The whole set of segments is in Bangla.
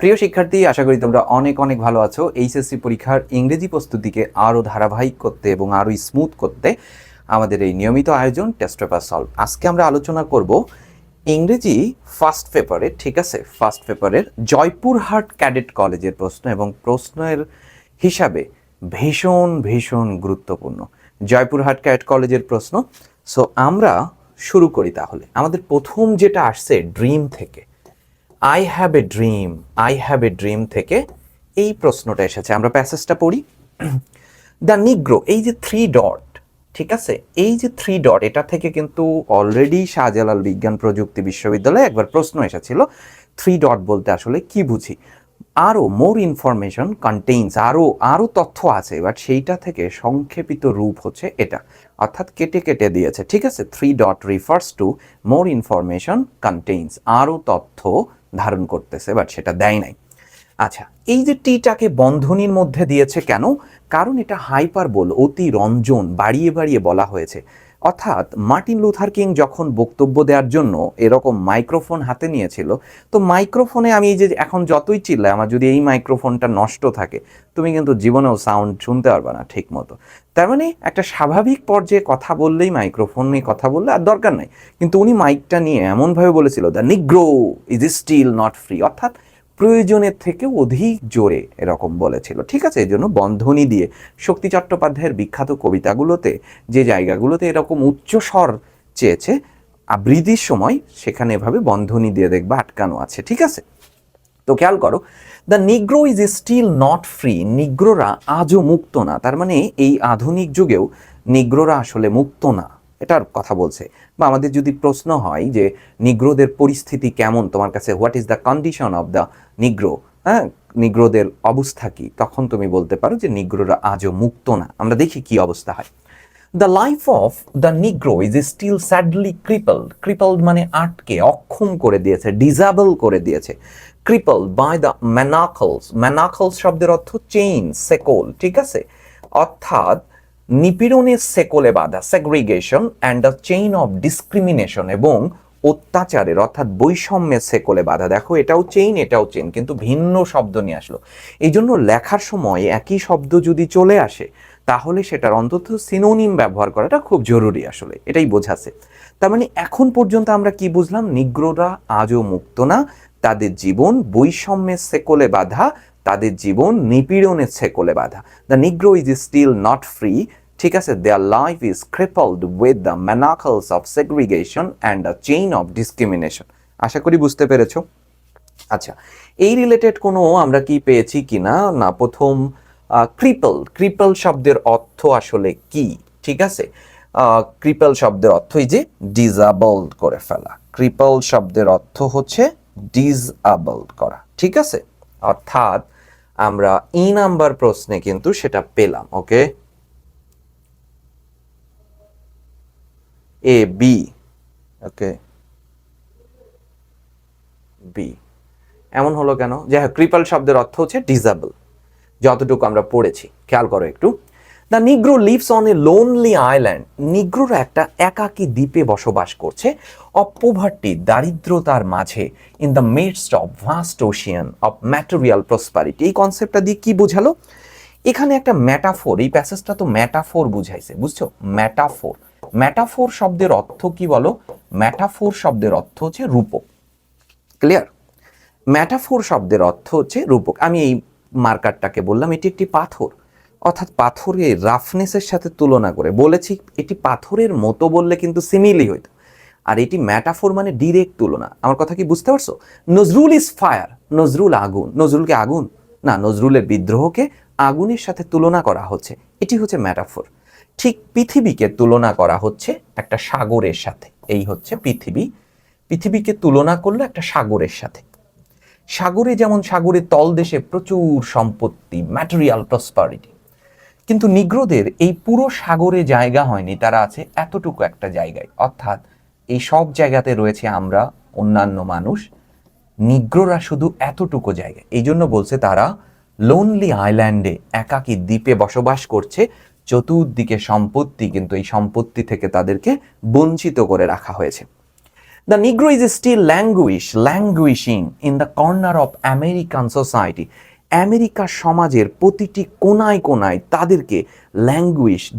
প্রিয় শিক্ষার্থী, আশা করি তোমরা অনেক অনেক ভালো আছো। এইচএসসি পরীক্ষার ইংরেজি প্রস্তুতিকে আরও ধারাবাহিক করতে এবং আরও স্মুথ করতে আমাদের এই নিয়মিত আয়োজন টেস্ট পেপার সলভ। আজকে আমরা আলোচনা করব ইংরেজি ফার্স্ট পেপারের, ঠিক আছে, ফার্স্ট পেপারের জয়পুরহাট ক্যাডেট কলেজের প্রশ্ন, এবং প্রশ্নের হিসাবে ভীষণ ভীষণ গুরুত্বপূর্ণ জয়পুরহাট ক্যাডেট কলেজের প্রশ্ন। সো আমরা শুরু করি তাহলে। আমাদের প্রথম যেটা আসছে ড্রিম থেকে, আই হ্যাভ এ ড্রিম থেকে এই প্রশ্নটা এসেছে। আমরা প্যাসেজটা পড়ি। দ্য নিগ্রো, এই যে 3 ডট, ঠিক আছে, এই যে 3 ডট, এটা থেকে কিন্তু অলরেডি শাহজালাল বিজ্ঞান প্রযুক্তি বিশ্ববিদ্যালয়ে একবার প্রশ্ন এসেছিল। 3 ডট বলতে আসলে কি বুঝি? আরও মোর ইনফরমেশন কন্টেইনস, আরও তথ্য আছে, বাট সেইটা থেকে সংক্ষেপিত রূপ হচ্ছে এটা, অর্থাৎ কেটে কেটে দিয়েছে, ঠিক আছে। 3 dot refers to more information contains, আরও তথ্য ধারণ করতেছে, বাট সেটা দেয় নাই। আচ্ছা, এই যে টিটাকে বন্ধনীর মধ্যে দিয়েছে কেন? কারণ এটা হাইপারবোল, অতি রঞ্জন, বাড়িয়ে বাড়িয়ে বলা হয়েছে। অর্থাৎ মার্টিন লুথার কিং যখন বক্তব্য দেওয়ার জন্য এরকম মাইক্রোফোন হাতে নিয়েছিল, তো মাইক্রোফোনে আমি এই যে এখন যতই চিল্লাই, আমার যদি এই মাইক্রোফোনটা নষ্ট থাকে, তুমি কিন্তু জীবনেও সাউন্ড শুনতে পারবে না ঠিক মতো। তার মানে একটা স্বাভাবিক পর্যায়ে কথা বললেই, মাইক্রোফোন নিয়ে কথা বললে আর দরকার নাই। কিন্তু উনি মাইকটা নিয়ে এমনভাবে বলেছিল, the নিগ্রো is still not free, অর্থাৎ প্রয়োজনের থেকে অধিক জোরে এরকম বলেছিল, ঠিক আছে। এই জন্য বন্ধনী দিয়ে শক্তি চট্টোপাধ্যায়ের বিখ্যাত কবিতাগুলোতে যে জায়গাগুলোতে এরকম উচ্চস্বর চেয়েছে আবৃত্তির সময়, সেখানে এভাবে বন্ধনী দিয়ে দেখবা আটকানো আছে, ঠিক আছে। তো খেয়াল করো, the নিগ্রো is still not free, নিগ্রোরা আজও মুক্ত না। তার মানে এই আধুনিক যুগেও নিগ্রোরা আসলে মুক্ত না, এটার কথা বলছে। বা আমাদের যদি প্রশ্ন হয় যে নিগ্রোদের পরিস্থিতি কেমন তোমার কাছে, what is the condition of the নিগ্রো, হ্যাঁ, নিগ্রোদের অবস্থা কি, তখন তুমি বলতে পারো যে নিগ্রোরা আজও মুক্ত না। আমরা দেখি কি অবস্থা হয়। The life of the নিগ্রো is still sadly crippled মানে আটকে, অক্ষম করে দিয়েছে, ডিজাবল করে দিয়েছে। ক্রিপলড বাই দ্য ম্যানাকলস শব্দের অর্থ চেইন, সেকল, ঠিক আছে। অর্থাৎ নিপীড়নের সেকলে বাঁধা, segregation and the chain of discrimination, এবং অত্যাচারের অর্থাৎ বৈষম্যের সেকলে বাঁধা। দেখো, এটাও চেইন, এটাও চেইন, কিন্তু ভিন্ন শব্দ নিয়ে আসলো। এই জন্য লেখার সময় একই শব্দ যদি চলে আসে, তাহলে সেটার অন্তত সিনোনিম ব্যবহার করাটা খুব জরুরি, আসলে এটাই বোঝাচ্ছে। তার মানে এখন পর্যন্ত আমরা কি বুঝলাম? নিগ্রোরা আজও মুক্ত না, তাদের জীবন বৈষম্যের সেকলে বাঁধা, তাদের জীবন নিপীড়নের সেকলে বাঁধা। The নিগ্রো is still not free, ঠিক আছে, their life is crippled with the manacles of segregation and the chain of discrimination. আশা করি বুঝতে পেরেছ। আচ্ছা, এই রিলেটেড কোনো আমরা কি পেয়েছি কিনা? না, প্রথম ক্রিপল শব্দের অর্থ আসলে কি, ঠিক আছে। ক্রিপল শব্দের অর্থ এই যে ডিজাবলড করে ফেলা। ক্রিপল শব্দের অর্থ হচ্ছে ডিসঅ্যাবলড করা, ঠিক আছে। অর্থাৎ আমরা ই নাম্বার প্রশ্নে কিন্তু সেটা পেলাম। ওকে, এ বি, ওকে, বি এমন হলো কেন? যাই হোক, ক্রিপল শব্দের অর্থ হচ্ছে ডিসএবল, যতটুকু আমরা পড়েছি। খেয়াল করো একটু। The Negro lives on a lonely island, নিগ্রোরা একটা একাকী দ্বীপে বসবাস করছে। অফ পভার্টি, দারিদ্রতার মাঝে। In the midst of vast ocean of material prosperity. এই কনসেপ্টটা দিয়ে কি বোঝালো? এখানে একটা ম্যাটাফোর, এই প্যাসেজটা তো ম্যাটাফোর বুঝাইছে, বুঝছো? ম্যাটাফোর শব্দের অর্থ কি বলো? ম্যাটাফোর শব্দের অর্থ হচ্ছে রূপক। ক্লিয়ার? ম্যাটাফোর শব্দের অর্থ হচ্ছে রূপক। আমি এই মার্কারটাকে বললাম এটি একটি পাথর, অর্থাৎ পাথরের রাফনেসের সাথে তুলনা করে বলেছি এটি পাথরের মতো, বললে কিন্তু সিমিলি হইতো। আর এটি ম্যাটাফোর মানে ডিরেক্ট তুলনা। আমার কথা কি বুঝতে পারছো? নজরুল ইজ ফায়ার, নজরুল আগুন। নজরুলকে আগুন না, নজরুলের বিদ্রোহকে আগুনের সাথে তুলনা করা হচ্ছে, এটি হচ্ছে ম্যাটাফোর। ঠিক পৃথিবীকে তুলনা করা হচ্ছে একটা সাগরের সাথে, এই হচ্ছে পৃথিবী। পৃথিবীকে তুলনা করলো একটা সাগরের সাথে। সাগরে যেমন সাগরের তলদেশে প্রচুর সম্পত্তি, ম্যাটেরিয়াল প্রসপারিটি, কিন্তু নিগ্রোদের এই পুরো সাগরে জায়গা হয়নি, তারা আছে এতটুকু একটা জায়গায়। অর্থাৎ এই সব জায়গাতে রয়েছে আমরা, অন্যান্য মানুষ, নিগ্রোরা শুধু এতটুকু জায়গায়। এই জন্য বলছে তারা লোনলি আইল্যান্ডে, একাকী দ্বীপে বসবাস করছে। চতুর্দিকে সম্পত্তি, কিন্তু এই সম্পত্তি থেকে তাদেরকে বঞ্চিত করে রাখা হয়েছে। The নিগ্রো is still languishing in the corner of American society. America সমাজের প্রতিটি কোনায় কোনায় তাদেরকে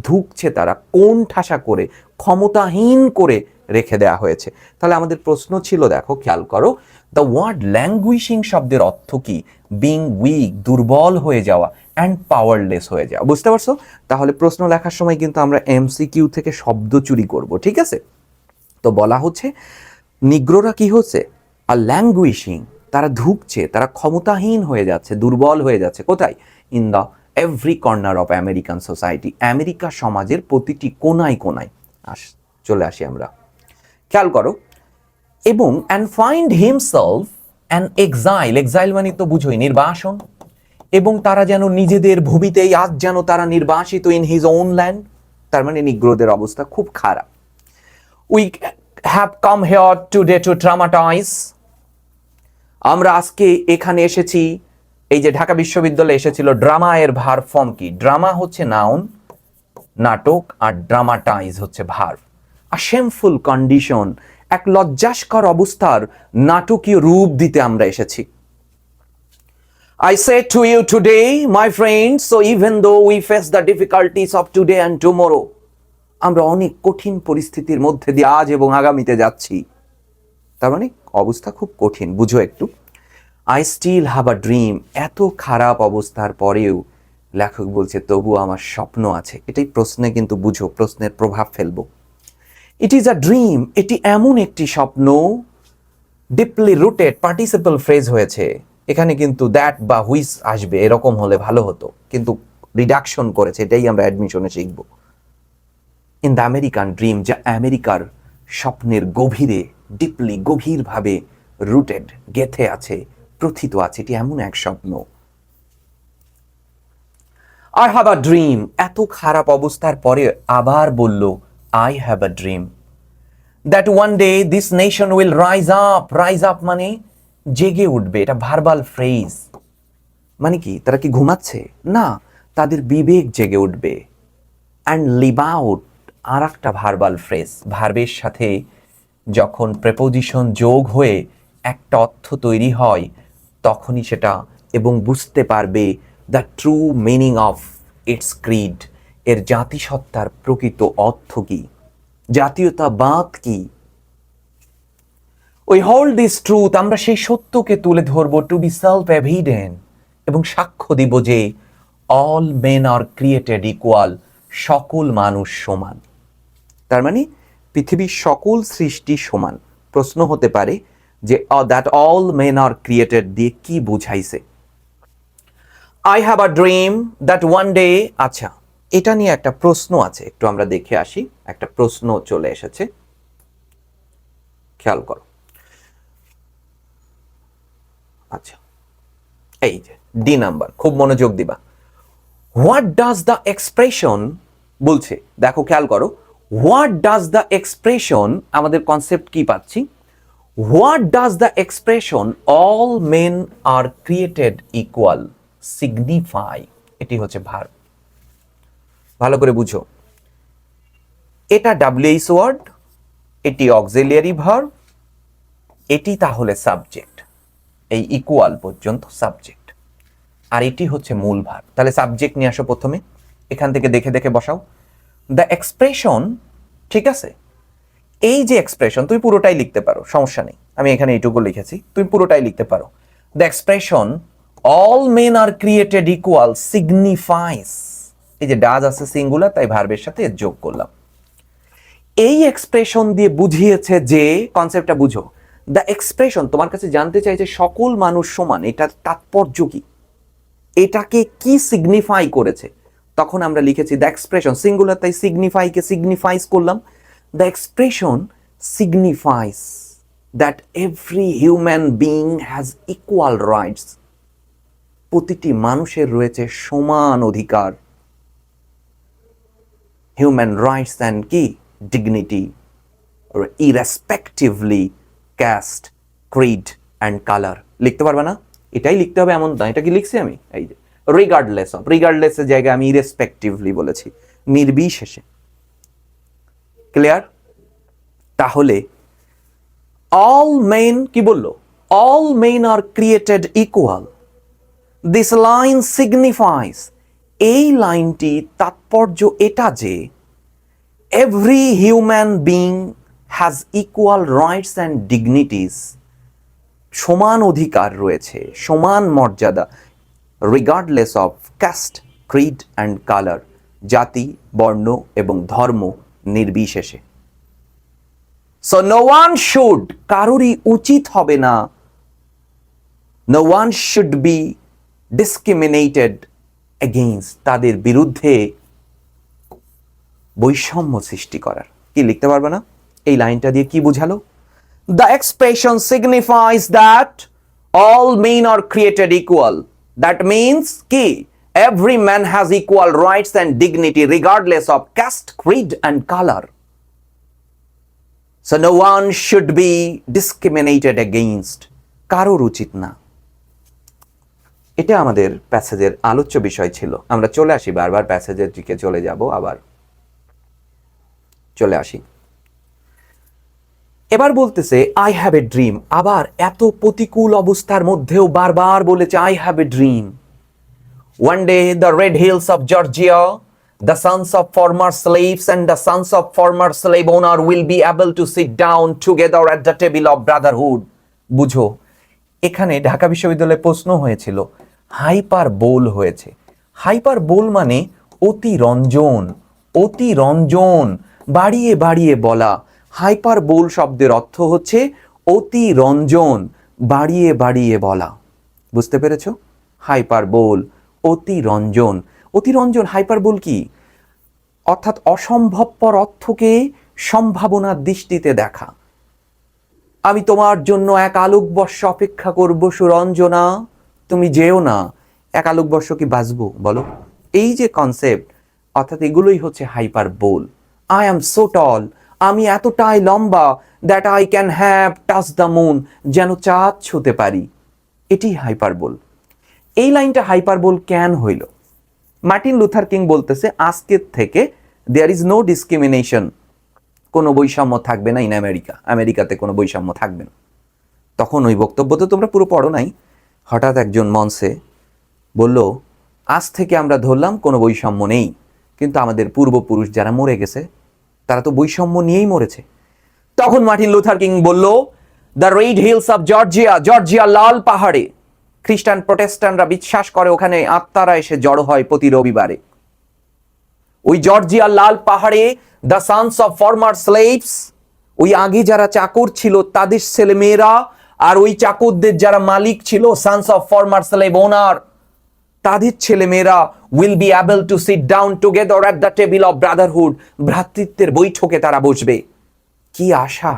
ধুঁকছে, তারা কোন ঠাসা করে, ক্ষমতাহীন করে রেখে দেওয়া হয়েছে। তাহলে আমাদের প্রশ্ন ছিল, দেখো খেয়াল করো, দ্য ওয়ার্ড ল্যাঙ্গুইশিং শব্দের অর্থ কি? বিং উইক, দুর্বল হয়ে যাওয়া, অ্যান্ড পাওয়ারলেস হয়ে যাওয়া। বুঝতে পারছো? তাহলে প্রশ্ন লেখার সময় কিন্তু আমরা এমসিকিউ থেকে শব্দ চুরি করব, ঠিক আছে? তো বলা হচ্ছে নিগ্রোরা কি হচ্ছে? আর ল্যাঙ্গুইশিং, তারা ধুঁকছে, তারা ক্ষমতাহীন হয়ে যাচ্ছে, দুর্বল হয়ে যাচ্ছে। কোথায়? In the every corner of American society, America সমাজের প্রতিটি কোনায় কোনায়। চলে আসি আমরা, খেয়াল করো। এবং and find himself an exile মানে তো বুঝোই নির্বাসন, এবং তারা যেন নিজেদের ভূমিতেই আজ যেন তারা নির্বাসিত, ইন হিজ ওন ল্যান্ড। তার মানে নিগ্রোদের অবস্থা খুব খারাপ। We have come here today to dramatise, আমরা আজকে এখানে এসেছি, এই যে ঢাকা বিশ্ববিদ্যালয়ে এসেছিল, ড্রামা এর ভার্ব ফর্ম কি? ড্রামা হচ্ছে নাউন, নাটক, আর ড্রামাটাইজ হচ্ছে ভার্ব। আ শেমফুল কন্ডিশন, এক লজ্জাস্কর অবস্থার নাটকীয় রূপ দিতে আমরা এসেছি। I say to you today, my friends, so even though we face the difficulties of today and tomorrow, আমরা অনেক কঠিন পরিস্থিতির মধ্যে দিয়ে আজ এবং আগামীতে যাচ্ছি। তার মানে অবস্থা খুব কঠিন, বুঝো একটু। I still have a dream, এত খারাপ অবস্থার পরেও লেখক বলছে তবু আমার স্বপ্ন আছে। এটাই প্রশ্নে কিন্তু বুঝো, প্রশ্নের প্রভাব ফেলবো। ইট ইজ আ ড্রিম, এটি এমন একটি স্বপ্ন। ডিপলি রুটেড পার্টিসিপল ফ্রেজ হয়েছে, এখানে কিন্তু দ্যাট বা হুইচ আসবে, এরকম হলে ভালো হতো, কিন্তু রিডাকশন করেছে, এটাই আমরা অ্যাডমিশনে শিখব। ইন দ্য আমেরিকান ড্রিম, যা আমেরিকার স্বপ্নের গভীরে, ডিপলি গভীরভাবে রুটেড, গেথে আছে, প্রথিত আছে, এটি এমন এক স্বপ্ন। আই হ্যাভ আ ড্রিম, এত খারাপ অবস্থার পরে আবার বলল I have a dream, that one day this nation will rise up. Rise up মানে জেগে উঠবে, এটা ভার্বাল ফ্রেজ। মানে কি, তারা কি ঘুমাচ্ছে? না, তাদের বিবেক জেগে উঠবে। অ্যান্ড লিভ আউট, আর একটা ভার্বাল ফ্রেজ, ভার্বের সাথে যখন প্রেপোজিশন যোগ হয়ে একটা অর্থ তৈরি হয় তখনই সেটা, এবং বুঝতে পারবে the true meaning of its Creed, এর জাতিসত্তার প্রকৃত অর্থ কি, জাতীয়তাবাদ কি। উই হোল্ড দিস ট্রুথ, আমরা সেই সত্যকে তুলে ধরবো, টু বি সেলফ এভিডেন্ট, এবং সাক্ষ্য দিব যে all men are created equal, সকল মানুষ সমান। তার মানে পৃথিবীর সকল সৃষ্টি সমান। প্রশ্ন হতে পারে যে that all men are created দিয়ে কি বুঝাইছে? I have a dream that one day, আচ্ছা এটা নিয়ে একটা প্রশ্ন আছে, একটু আমরা দেখে আসি। একটা প্রশ্ন চলে এসেছে, খেয়াল করো। আচ্ছা, এই যে ডি নাম্বার, খুব মনোযোগ দিবা। হোয়াট ডাজ দ্য এক্সপ্রেশন বলছে, দেখো খেয়াল করো, হোয়াট ডাজ দ্য এক্সপ্রেশন, আমাদের কনসেপ্ট কি পাচ্ছি? What does the expression all men are created equal signify, এটি হচ্ছে ভার্ব। ভালো করে বুঝো, এটা ডাব্লিউএইচ ওয়ার্ড, এটি অক্সিলিয়ারি ভার্ব, এটি তাহলে সাবজেক্ট, এই ইকুয়াল পর্যন্ত সাবজেক্ট, আর এটি হচ্ছে মূল ভার্ব। তাহলে সাবজেক্ট নিয়ে আসো প্রথমে, এখান থেকে দেখে দেখে বসাও। দ্য এক্সপ্রেশন, ঠিক আছে, এই যে এক্সপ্রেশন, তুমি পুরোটাই লিখতে পারো, সমস্যা নেই, আমি এখানে এইটুকু লিখেছি, তুমি পুরোটাই লিখতে পারো। The expression all men are created equal সিগনিফাইস, এই যে ডাজ আছে সিঙ্গুলার, তাই ভার্বের সাথে যোগ করলাম। এই এক্সপ্রেশন দিয়ে বুঝিয়েছে যে, কনসেপ্টটা বুঝো, দ্য এক্সপ্রেশন তোমার কাছে জানতে চাইছে সকল মানুষ সমান, এটার তাৎপর্য কি, এটাকে কি সিগনিফাই করেছে। তখন আমরা লিখেছি দ্য এক্সপ্রেশন, সিঙ্গুলার তাই সিগনিফাইকে সিগনিফাইস করলাম। The expression সিগনিফাইস that every human being has equal rights, প্রতিটি মানুষের রয়েছে সমান অধিকার। হিউম্যান রাইটস অ্যান্ড কি dignity, ইরেসপেক্টিভলি cast, Creed and colour. লিখতে পারবে না, এটাই লিখতে হবে এমন না। এটা কি লিখছি আমি? এই যে রিগার্ডলেস অফ, রিগার্ডলেসের জায়গায় আমি ইরেসপেক্টিভলি বলেছি, নির্বিশেষে। ক্লিয়ার? তাহলে অল মেন কি বললো, all men are created equal. This line signifies, এই লাইনটি তাৎপর্য এটা যে every human being has equal rights and dignities, সমান অধিকার রয়েছে, সমান মর্যাদা, regardless of caste, creed and colour, জাতি, বর্ণ এবং ধর্ম নির্বিশেষে। সো নো ওয়ান শুড, কারোরই উচিত হবে না, no one should be discriminated against, তাদের বিরুদ্ধে বৈষম্য সৃষ্টি করার। কি লিখতে পারবে না? এই লাইনটা দিয়ে কি বুঝালো? The expression signifies that all men are created equal. That means ki every man has equal rights and dignity regardless of caste, creed and color. So no one should be discriminated against. কারোর উচিত না। এটা আমাদের প্যাসেজের আলোচ্য বিষয় ছিল। আমরা চলে আসি, বারবার প্যাসেজের দিকে চলে যাব, আবার চলে আসি। এবার বলতেছে আই হ্যাভ এ ড্রিম, আবার এত প্রতিকূল অবস্থার মধ্যেও বারবার বলেছে I have a dream. One day the red hills of Georgia, the sons of former slaves and the sons of former slave owner will be able to sit down together at the table of Brotherhood. বুঝো, এখানে ঢাকা বিশ্ববিদ্যালয়ে প্রশ্ন হয়েছিল, হাইপার বোল হয়েছে। হাইপার বোল মানে অতিরঞ্জন, অতিরঞ্জন, বাড়িয়ে বাড়িয়ে বলা। হাইপার বোল শব্দের অর্থ হচ্ছে অতিরঞ্জন, বাড়িয়ে বাড়িয়ে বলা। বুঝতে পেরেছ? হাইপার বোল, অতিরঞ্জন। অতিরঞ্জন, হাইপার বোল কি? অর্থাৎ অসম্ভবপর অর্থকে সম্ভাবনার দৃষ্টিতে দেখা। আমি তোমার জন্য এক আলোকবর্ষ অপেক্ষা করব সুরঞ্জনা, তুমি যেও না। এক আলোকবর্ষ কি বাঁচবো বলো? এই যে কনসেপ্ট, অর্থাৎ এগুলোই হচ্ছে hyperbole. I am so tall, আমি এতটাই লম্বা, that I can have touch the moon, যেন চাঁদ ছুঁতে পারি। এটি হাইপার বোল। এই লাইনটা হাইপার বোল কেন হইল? মার্টিন লুথার কিং বলতেছে আজকের থেকে দেয়ার ইজ নো ডিসক্রিমিনেশন, কোনো বৈষম্য থাকবে না ইন আমেরিকা, আমেরিকাতে কোনো বৈষম্য থাকবে না। তখন ওই বক্তব্য তো তোমরা পুরো পড়ো নাই। হঠাৎ একজন মঞ্চে বলল, আজ থেকে আমরা ধরলাম কোনো বৈষম্য নেই, কিন্তু আমাদের পূর্বপুরুষ যারা মরে গেছে তারা তো বৈষম্য নিয়েই মরেছে। তখন মার্টিন লুথার কিং বলল, the red hills of Georgia, Georgia লাল পাহাড়ে খ্রিস্টান প্রোটেস্ট্যান্টরা বিশ্বাস করে ওখানে আত্মারা এসে জড়ো হয় প্রতি রবিবারে। ওই জর্জিয়া লাল পাহাড়ে the sons of former slaves, ওই আগে যারা চাকর ছিল তাদের ছেলে মেয়েরা, আর ওই চাকরদের যারা মালিক ছিল sons of former slave owner, তাদের ছেলে মেয়েরা will be able to sit down together at the table of brotherhood, ভ্রাতৃত্বের বৈঠকে তারা বসবে। কি আশা!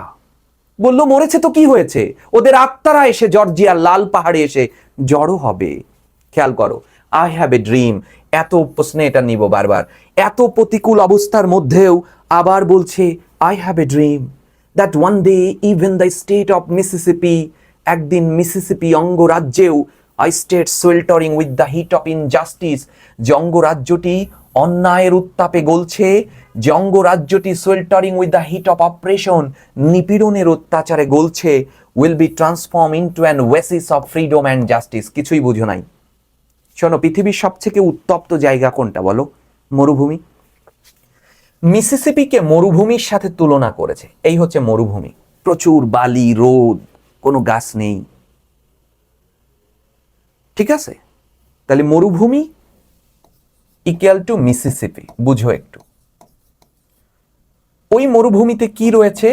বলল মরেছে তো কি হয়েছে, ওদের আত্মারা এসে জর্জিয়ার লাল পাহাড়ে এসে জড়ো হবে। খেয়াল করো, আই হ্যাভ এ ড্রিম, এত প্রশ্নে এটা নিব বারবার, এত প্রতিকূল অবস্থার মধ্যেও আবার বলছে I have a dream that one day even the state of Mississippi, একদিন মিসিসিপি অঙ্গরাজ্যেও, I state sweltering with the heat of injustice, যে অঙ্গরাজ্যটি অন্যায়ের উত্তাপে গলছে, যে অঙ্গরাজ্যটি sweltering with the heat of oppression, নিপীড়নের অত্যাচারে গলছে, will be transform into an oasis of freedom and justice. কিছুই বুঝো নাই। শোনো, পৃথিবীর সবথেকে উত্তপ্ত জায়গা কোনটা বলো? মরুভূমি। মিসিসিপিকে মরুভূমির সাথে তুলনা করেছে। এই হচ্ছে মরুভূমি, প্রচুর বালি, রোদ, কোনো গাছ নেই। ঠিক আছে, তাহলে মরুভূমি ইকুয়াল টু মিসিসিপি। বুঝো একটু, ওই মরুভূমিতে কি রয়েছে?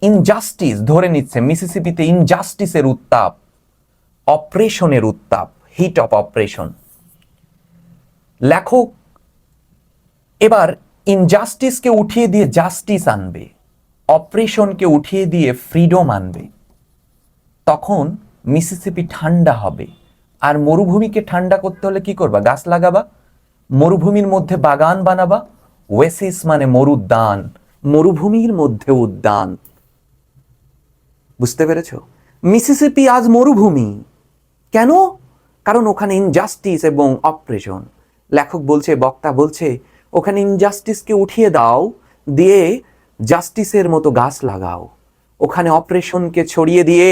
ইনজাস্টিস ধরে নিচ্ছে। মিসিসিপিতে ইনজাস্টিসের উত্তাপ, অপারেশনের উত্তাপ, হিট অফ অপারেশন। লেখক এবার ইনজাস্টিসকে উঠিয়ে দিয়ে জাস্টিস আনবে, অপারেশনকে উঠিয়ে দিয়ে ফ্রিডম আনবে। তখন মিসিসিপি ঠান্ডা হবে। আর মরুভূমিকে ঠান্ডা করতে হলে কি করবা? গাছ লাগাবা, মরুভূমির মধ্যে বাগান বানাবা। ওয়েসিস মানে মরুদ্যান, মরুভূমির মধ্যে উদ্যান। বুঝতে পেরেছ? মিসিসিপি আজ মরুভূমি কেন? কারণ ওখানে ইনজাস্টিস এবং অপারেশন। লেখক বলছে, বক্তা বলছে, ওখানে ইনজাস্টিসকে উঠিয়ে দাও, দিয়ে জাস্টিসের মতো গাছ লাগাও। ওখানে অপারেশনকে ছড়িয়ে দিয়ে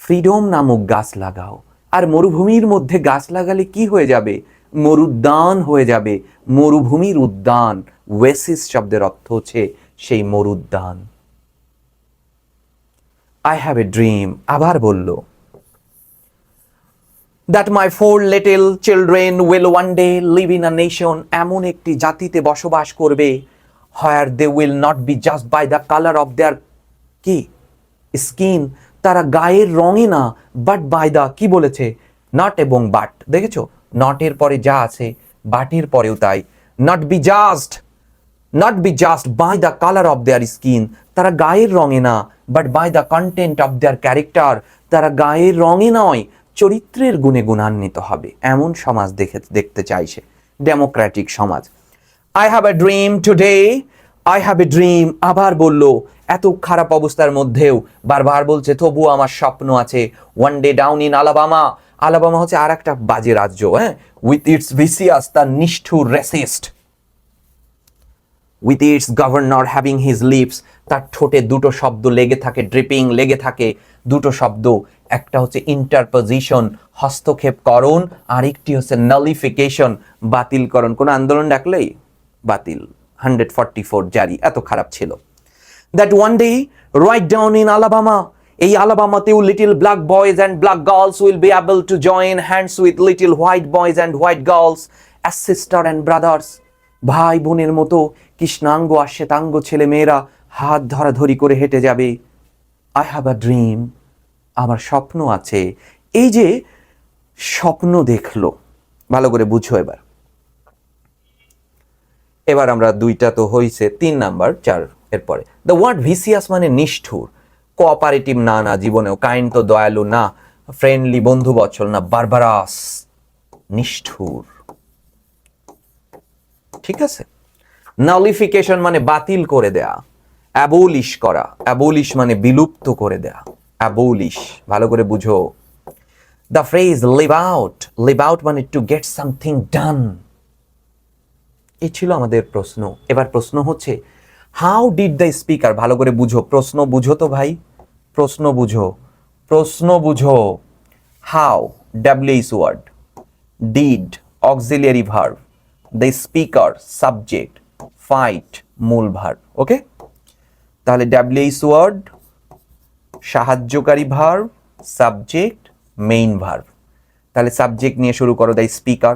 ফ্রিডম নামক গাছ লাগাও। আর মরুভূমির মধ্যে গাছ লাগালে কি হয়ে যাবে? মরুদ্যান হয়ে যাবে। মরুভূমির উদ্যান, ওয়েসিস শব্দের অর্থ হচ্ছে সেই মরুদ্যান। আই হ্যাভ এ ড্রিম, আবার বলল, that my four little children will one day live in a nation, এমন একটি জাতিতে বসবাস করবে, where they will not be judged by the color of their কি স্কিন, তারা গায়ের রঙে না, বাট বাই দা, কি বলেছে, নট এবং বাট, দেখেছো নটের পরে যা আছে বাটের পরেও তাই, not be just by the colour of their skin, তারা গায়ের রঙে না, but by the content of their character, তারা গায়ের রঙে নয় চরিত্রের গুণে গুণান্বিত হবে, এমন সমাজ দেখতে চাইছে, ডেমোক্রেটিক সমাজ। I have a dream today, I have a dream, আবার বলল, এত খারাপ অবস্থার মধ্যেও বারবার বলছে তবুও আমার স্বপ্ন আছে, one day down in Alabama, Alabama হচ্ছে আর একটা বাজে রাজ্য, হ্যাঁ, উইথ ইটস ভিসিয়াস, তার নিষ্ঠুর racist, with its governor having his lips, তার ঠোঁটে দুটো শব্দ লেগে থাকে, ড্রিপিং লেগে থাকে, দুটো শব্দ, একটা হচ্ছে ইন্টারপোজিশন হস্তক্ষেপকরণ, আরেকটি হচ্ছে নালিফিকেশন বাতিলকরণ, কোন আন্দোলন ডাকলেই বাতিল, 144 জারি, এত খারাপ ছিল। That one day right down in Alabama, এই আলাবামাতেও little black boys and black girls will be able to join hands with little white boys and white girls as sister and brothers, ভাই বোনের মতো কৃষ্ণাঙ্গ আর শ্বেতাঙ্গ ছেলে মেয়েরা হাত ধরাধরি করে হেঁটে যাবে। আই হ্যাভ আ ড্রিম, আমার স্বপ্ন আছে। এই যে স্বপ্ন দেখলো, ভালো করে বুঝো। এবার আমরা দুইটা তো হইছে, 3 নাম্বার 4 এরপরে, দ্য ওয়ার্ড ভিসিয়াস মানে নিষ্ঠুর, কোঅপারেটিভ না, না জীবনেও, কাইন্ড তো দয়ালু না, ফ্রেন্ডলি বন্ধু বৎসল না, বারবারাস নিষ্ঠুর, ঠিক আছে। নালিফিকেশন মানে বাতিল করে দেয়া, অ্যাবলিশ করা, অ্যাবলিশ মানে বিলুপ্ত করে দেয়া, অ্যাবলিশ, ভালো করে বুঝো। দ্য ফ্রেজ লিভ আউট মানে টু গেট সামথিং ডান। এই ছিল আমাদের প্রশ্ন। এবার প্রশ্ন হচ্ছে, হাউ ডিড দ্য স্পিকার, ভালো করে বুঝো, প্রশ্ন বুঝো তো ভাই, প্রশ্ন বুঝো। How, WH word, did auxiliary verb, the speaker subject, fight মূল ভার্ব, ওকে। তাহলে ডাব্লিউএইচ ওয়ার্ড সাহায্যকারী ভার্ব, সাবজেক্ট মেইন ভার্ব, তাহলে সাবজেক্ট নিয়ে শুরু করো, দ্য স্পিকার,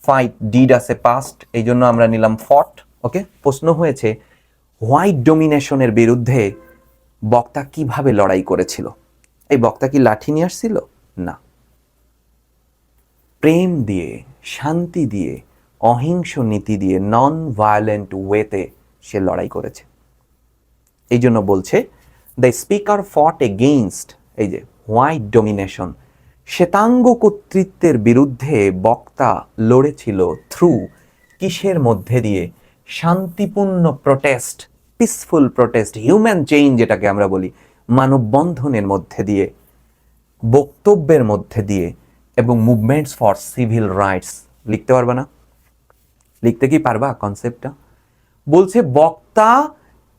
ফাইট ডিড আছে পাস্ট, এই জন্য আমরা নিলাম ফট, ওকে। প্রশ্ন হয়েছে হোয়াইট ডমিনেশনের বিরুদ্ধে বক্তা কিভাবে লড়াই করেছিল? এই বক্তা কি লাঠি নিয়ে আসছিল? না, প্রেম দিয়ে, শান্তি দিয়ে, অহিংস নীতি দিয়ে, নন ভায়োলেন্ট ওয়েতে সে লড়াই করেছে। এই জন্য বলছে দ্য স্পিকার ফট এগেইনস্ট, এই যে হোয়াইট ডমিনেশন, শ্বেতাঙ্গ কর্তৃত্বের বিরুদ্ধে বক্তা লড়েছিল থ্রু, কিসের মধ্যে দিয়ে? শান্তিপূর্ণ protest, peaceful protest, human chain যেটাকে আমরা বলি, মানববন্ধনের মধ্যে দিয়ে, বক্তব্যের মধ্যে দিয়ে, এবং মুভমেন্টস ফর সিভিল রাইটস। লিখতে পারবা না? লিখতে কি পারবা কনসেপ্টটা? বলছে বক্তা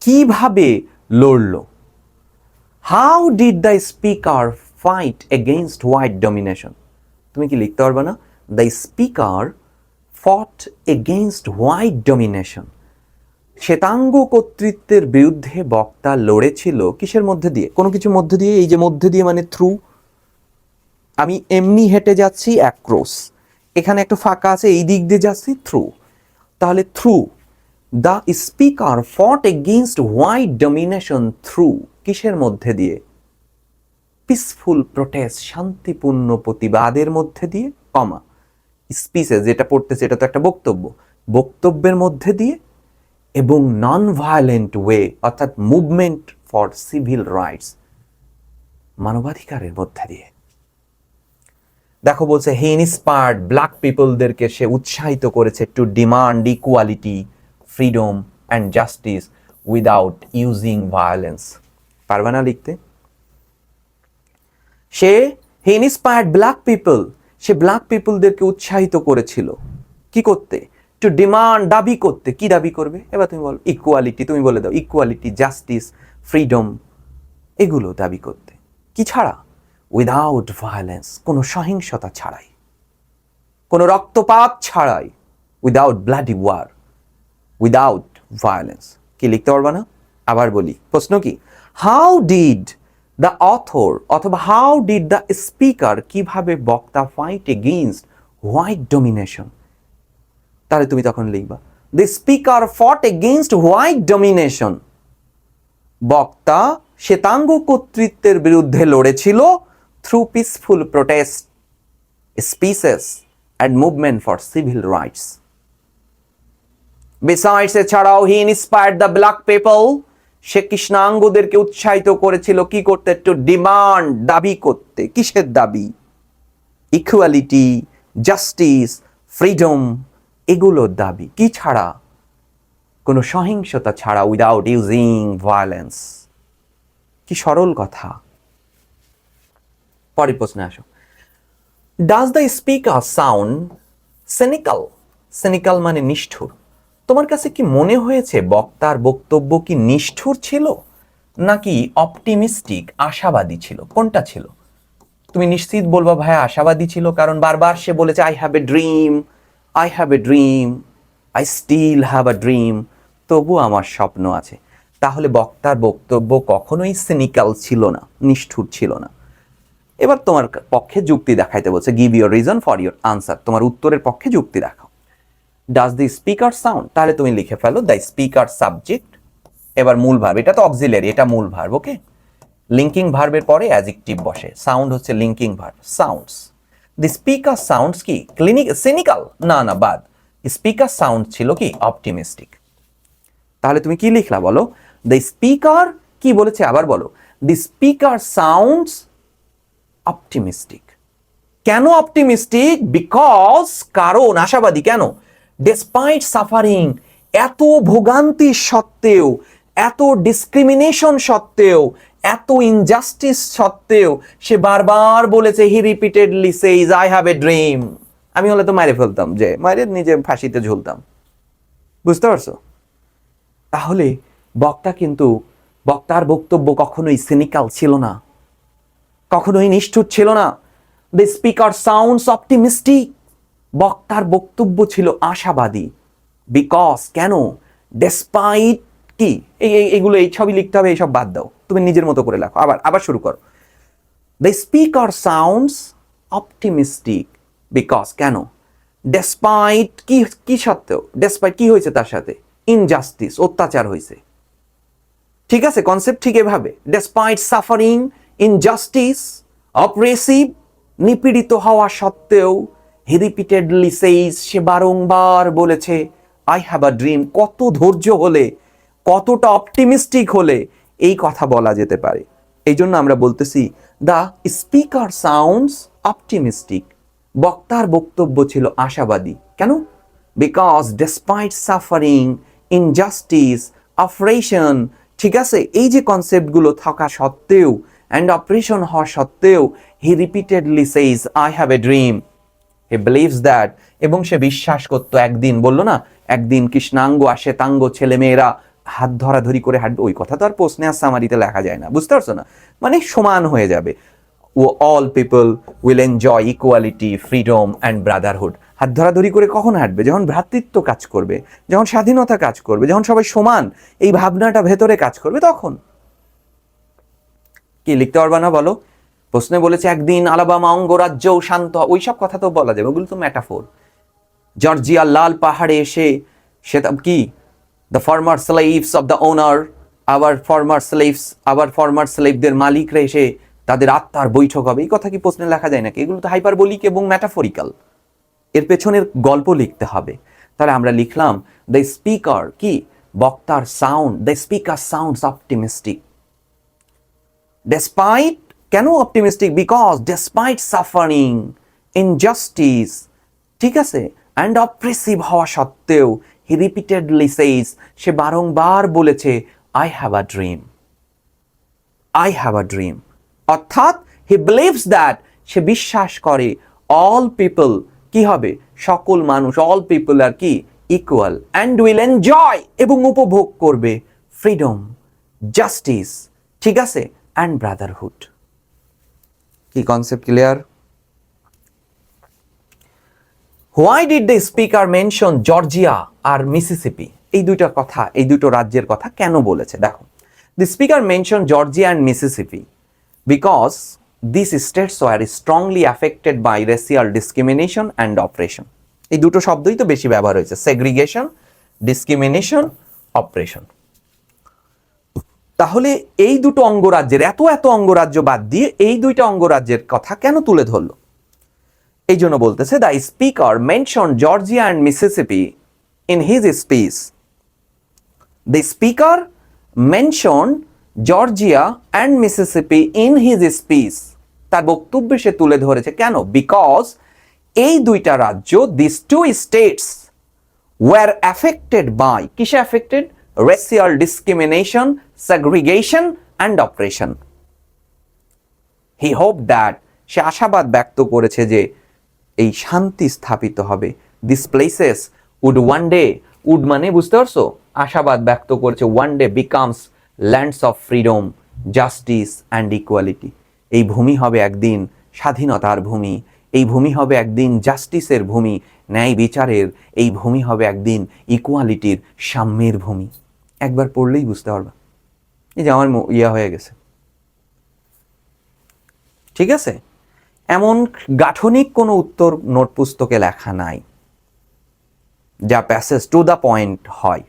কিভাবে লড়ল, how did the speaker fight against white domination. তুমি কি লিখতে পারবে না? The speaker fought against white domination, শ্বেতাঙ্গ কর্তৃত্বের বিরুদ্ধে বক্তা লড়েছিল কিসের মধ্যে দিয়ে? কোনো কিছু মধ্যে দিয়ে, এই যে মধ্যে দিয়ে মানে থ্রু, আমি এমনি হেঁটে যাচ্ছি অ্যাক্রস, এখানে একটা ফাঁকা আছে, এই দিক দিয়ে যাচ্ছি থ্রু, তাহলে through, the speaker fought against white domination through, কিসের মধ্যে দিয়ে? পিসফুল প্রোটেস্ট, শান্তিপূর্ণ প্রতিবাদের মধ্যে দিয়ে, কমা স্পিচে যেটা পড়তেছে এটা তো একটা বক্তব্য, বক্তব্যের মধ্যে দিয়ে, এবং নন ভায়োলেন্ট ওয়ে অর্থাৎ মুভমেন্ট ফর সিভিল রাইটস, মানবাধিকারের মধ্যে দিয়ে। দেখো বলছে হি ইন্সপায়ার্ড ব্ল্যাক পিপলদেরকে সে উৎসাহিত করেছে two demand equality, freedom and justice without using violence. পারবে না লিখতে? সে হি ইন্সপায়ার্ড ব্ল্যাক পিপল, সে ব্ল্যাক পিপলদেরকে উৎসাহিত করেছিল কি করতে? টু ডিমান্ড, দাবি করতে। কি দাবি করবে? এবার তুমি বলো ইকুয়ালিটি, তুমি বলে দাও ইকুয়ালিটি, জাস্টিস, ফ্রিডম, এগুলো দাবি করতে। কি ছাড়া? উইদাউট ভায়োলেন্স, কোনো সহিংসতা ছাড়াই, কোনো রক্তপাত ছাড়াই, without bloody war, without violence. কি লিখতে পারবা না? আবার বলি, প্রশ্ন কি, হাউ ডিড দ্য অথর অথবা হাউ ডিড দ্য স্পিকার, কিভাবে বক্তা ফাইট এগেইনস্ট হোয়াইট ডমিনেশন। তাহলে তুমি তখন লিখবা, the speaker fought against white domination. বক্তা শ্বেতাঙ্গ কর্তৃত্বের বিরুদ্ধে লড়েছিল through peaceful protest, speeches and movement for civil rights. Besides, এছাড়াও he inspired the black people, সে কৃষ্ণাঙ্গদেরকে উৎসাহিত করেছিল কি করতে? টু ডিমান্ড, দাবি করতে। কিসের দাবি? ইকুয়ালিটি, জাস্টিস, ফ্রিডম, এগুলোর দাবি। কি ছাড়া? কোনো সহিংসতা ছাড়া, উইদাউট ইউজিং ভায়োলেন্স। কি সরল কথা। পরের প্রশ্নে আসো, does the speaker sound cynical? Cynical মানে নিষ্ঠুর। তোমার কাছে কি মনে হয়েছে বক্তার বক্তব্য কি নিষ্ঠুর ছিল নাকি অপটিমিস্টিক, আশাবাদী ছিল? কোনটা ছিল? তুমি নিশ্চিত বলবা ভাই আশাবাদী ছিল, কারণ বারবার সে বলেছে I have a dream, I have a dream, I still have a dream, তবু আমার স্বপ্ন আছে। তাহলে বক্তার বক্তব্য কখনোই সিনিক্যাল ছিল না, নিষ্ঠুর ছিল না। এবার তোমার পক্ষে যুক্তি দেখাইতে বলছে, give your reason for your answer, তোমার উত্তরের পক্ষে যুক্তি দেখাও। ডাজ দ্য স্পিকার সাউন্ড, তাহলে তুমি লিখে ফেলো দ্য স্পিকার সাবজেক্ট, এবার মূল ভার্ব, এটা তো অক্সিলারি, এটা মূল ভার্ব, ওকে। লিঙ্কিং ভার্বের পরে অ্যাডজেক্টিভ বসে, সাউন্ড হচ্ছে লিঙ্কিং ভার্ব, সাউন্ডস। দি স্পিকার সাউন্ডস কি সিনিক্যাল? না না, বাদ। স্পিকার সাউন্ড ছিল কি অপটিমিস্টিক। তাহলে তুমি কি লিখলা বলো? দ্য স্পিকার কি বলেছে আবার বলো? দি স্পিকার সাউন্ডস অপটিমিস্টিক। কেন অপটিমিস্টিক? বিকজ, কারণ, আশাবাদী। কেন? ডেসপাইট সাফারিং, এত ভোগান্তি সত্ত্বেও, এত ডিসক্রিমিনেশন সত্ত্বেও, এত ইনজাস্টিস সত্ত্বেও সে বারবার বলেছে, he repeatedly says I have a dream. আমি হলে তো মারে ফেলতাম, যে মারে নিজে ফাঁসিতে ঝুলতাম। বুঝতে পারছো? তাহলে বক্তা কিন্তু, বক্তার বক্তব্য কখনোই সিনিক্যাল ছিল না, কখনোই নিষ্ঠুর ছিল না। দ্য স্পিকার সাউন্ডস অপটিমিস্টিক, বক্তার বক্তব্য ছিল আশাবাদী। বিকজ, কেন? ডেসপাইট কি, এইগুলো এই ছবি লিখতে হবে, এইসব বাদ দাও, তুমি নিজের মতো করে লেখো। আবার শুরু করো। The speaker sounds optimistic because, কেন? ডেসপাইট কি সত্ত্বেও, ডেসপাইট কি হয়েছে তার সাথে? ইনজাস্টিস, অত্যাচার হয়েছে। ঠিক আছে, কনসেপ্ট ঠিক এভাবে। ডেসপাইট সাফারিং, ইনজাস্টিস, অপ্রেসিভ, নিপীড়িত হওয়া সত্ত্বেও, হি রিপিটেডলি সেইজ, সে বারংবার বলেছে, আই হ্যাভ আ ড্রিম। কত ধৈর্য হলে, কতটা অপটিমিস্টিক হলে এই কথা বলা যেতে পারে। এই জন্য আমরা বলতেছি দ্য স্পিকার সাউন্ডস অপটিমিস্টিক, বক্তার বক্তব্য ছিল আশাবাদী। কেন? Because despite suffering, injustice, operation, ঠিক আছে, এই যে কনসেপ্টগুলো থাকা সত্ত্বেও, অ্যান্ড অপারেশন হওয়া সত্ত্বেও, he repeatedly says I have a dream, he believes that, এবং সে বিশ্বাস করতো, একদিন বললো না, একদিন কৃষ্ণাঙ্গ আর শ্বেতাঙ্গ ছেলেমেয়েরা হাত ধরাধরি করে হাঁটবে। ওই কথা তো আর প্রশ্নে আর সামারিতে লেখা যায় না, বুঝতে পারছো না? মানে সমান হয়ে যাবে। All people will enjoy equality, freedom and Brotherhood. হাত ধরাধরি করে কখন হাঁটবে? যখন ভ্রাতৃত্ব কাজ করবে, যখন স্বাধীনতা কাজ করবে, যখন সবাই সমান, এই ভাবনাটা ভেতরে কাজ করবে, তখন। কি লিখতে পারবা না বলো? প্রশ্নে বলেছে একদিন আলাবামা অঙ্গরাজ্য শান্ত, ওইসব কথা তো বলা যাবে, ওগুলো তো ম্যাটাফোর। জর্জিয়ার লাল পাহাড়ে এসে সে কি, the former slaves of the owner, আবার ফর্মার স্লেভদের মালিকরা এসে তাদের আত্মার বৈঠক হবে। এই কথা কি প্রশ্নে লেখা যায় নাকি? এগুলো তো হাইপারবোলিক এবং ম্যাটাফরিক্যাল, এর পেছনের গল্প লিখতে হবে। তাহলে আমরা লিখলাম দ্য স্পিকার কি, বক্তার sound, the speaker sounds optimistic. Despite, কেন optimistic? Because despite suffering, injustice, ঠিক আছে, অ্যান্ড অপ্রেসিভ হওয়া সত্ত্বেও, হি রিপিটেডলি সেইজ, সে বারংবার বলেছে, I have a dream, I have a dream. অর্থাৎ হি বিলিভস দ্যাট, সে বিশ্বাস করে, অল পিপল কি হবে? সকল মানুষ, অল পিপল আর কি ইকুয়াল, অ্যান্ড উইল এনজয়, এবং উপভোগ করবে, ফ্রিডম, জাস্টিস, ঠিক আছে, অ্যান্ড ব্রাদারহুড। কি concept clear? Why did the speaker mention Georgia আর মিসিসিপি? এই দুইটা কথা, এই দুটো রাজ্যের কথা কেন বলেছে? দেখো, the speaker mentioned Georgia and Mississippi because these states were strongly affected by racial discrimination and oppression. এই দুটো শব্দই তো বেশি ব্যবহার হয়েছে, সেগ্রিগেশন, ডিসক্রিমিনেশন, অপারেশন। তাহলে এই দুটো অঙ্গরাজ্যের, এত এত অঙ্গরাজ্য বাদ দিয়ে এই দুইটা অঙ্গরাজ্যের কথা কেন তুলে ধরলো? এই জন্য বলতেছে, the speaker mention Georgia and Mississippi in his speech. The speaker mention Georgia and Mississippi in his speech. তার বক্তব্যে সে তুলে ধরেছে কেন? বিকজ এই দুইটা রাজ্য, this two states were affected by, কিসে affected? Racial discrimination, segregation and oppression. He hope that, সে আশাবাদ ব্যক্ত করেছে যে এই শান্তি স্থাপিত হবে। This places would one day, would মানে বুঝতে পারছো, আশাবাদ ব্যক্ত করেছে, one day becomes lands of freedom, justice and equality. এই ভূমি হবে একদিন স্বাধীনতার ভূমি, এই ভূমি হবে একদিন জাস্টিসের ভূমি, ন্যায় বিচারের, এই ভূমি হবে একদিন ইকুয়ালিটির, সাম্যের ভূমি। একবার পড়লেই বুঝতে পারবা। এই যে আমার হয়ে গেছে, ঠিক আছে? এমন গাঠনিক কোনো উত্তর নোট পুস্তকে লেখা নাই যা প্যাসেজ টু দ্য পয়েন্ট হয়।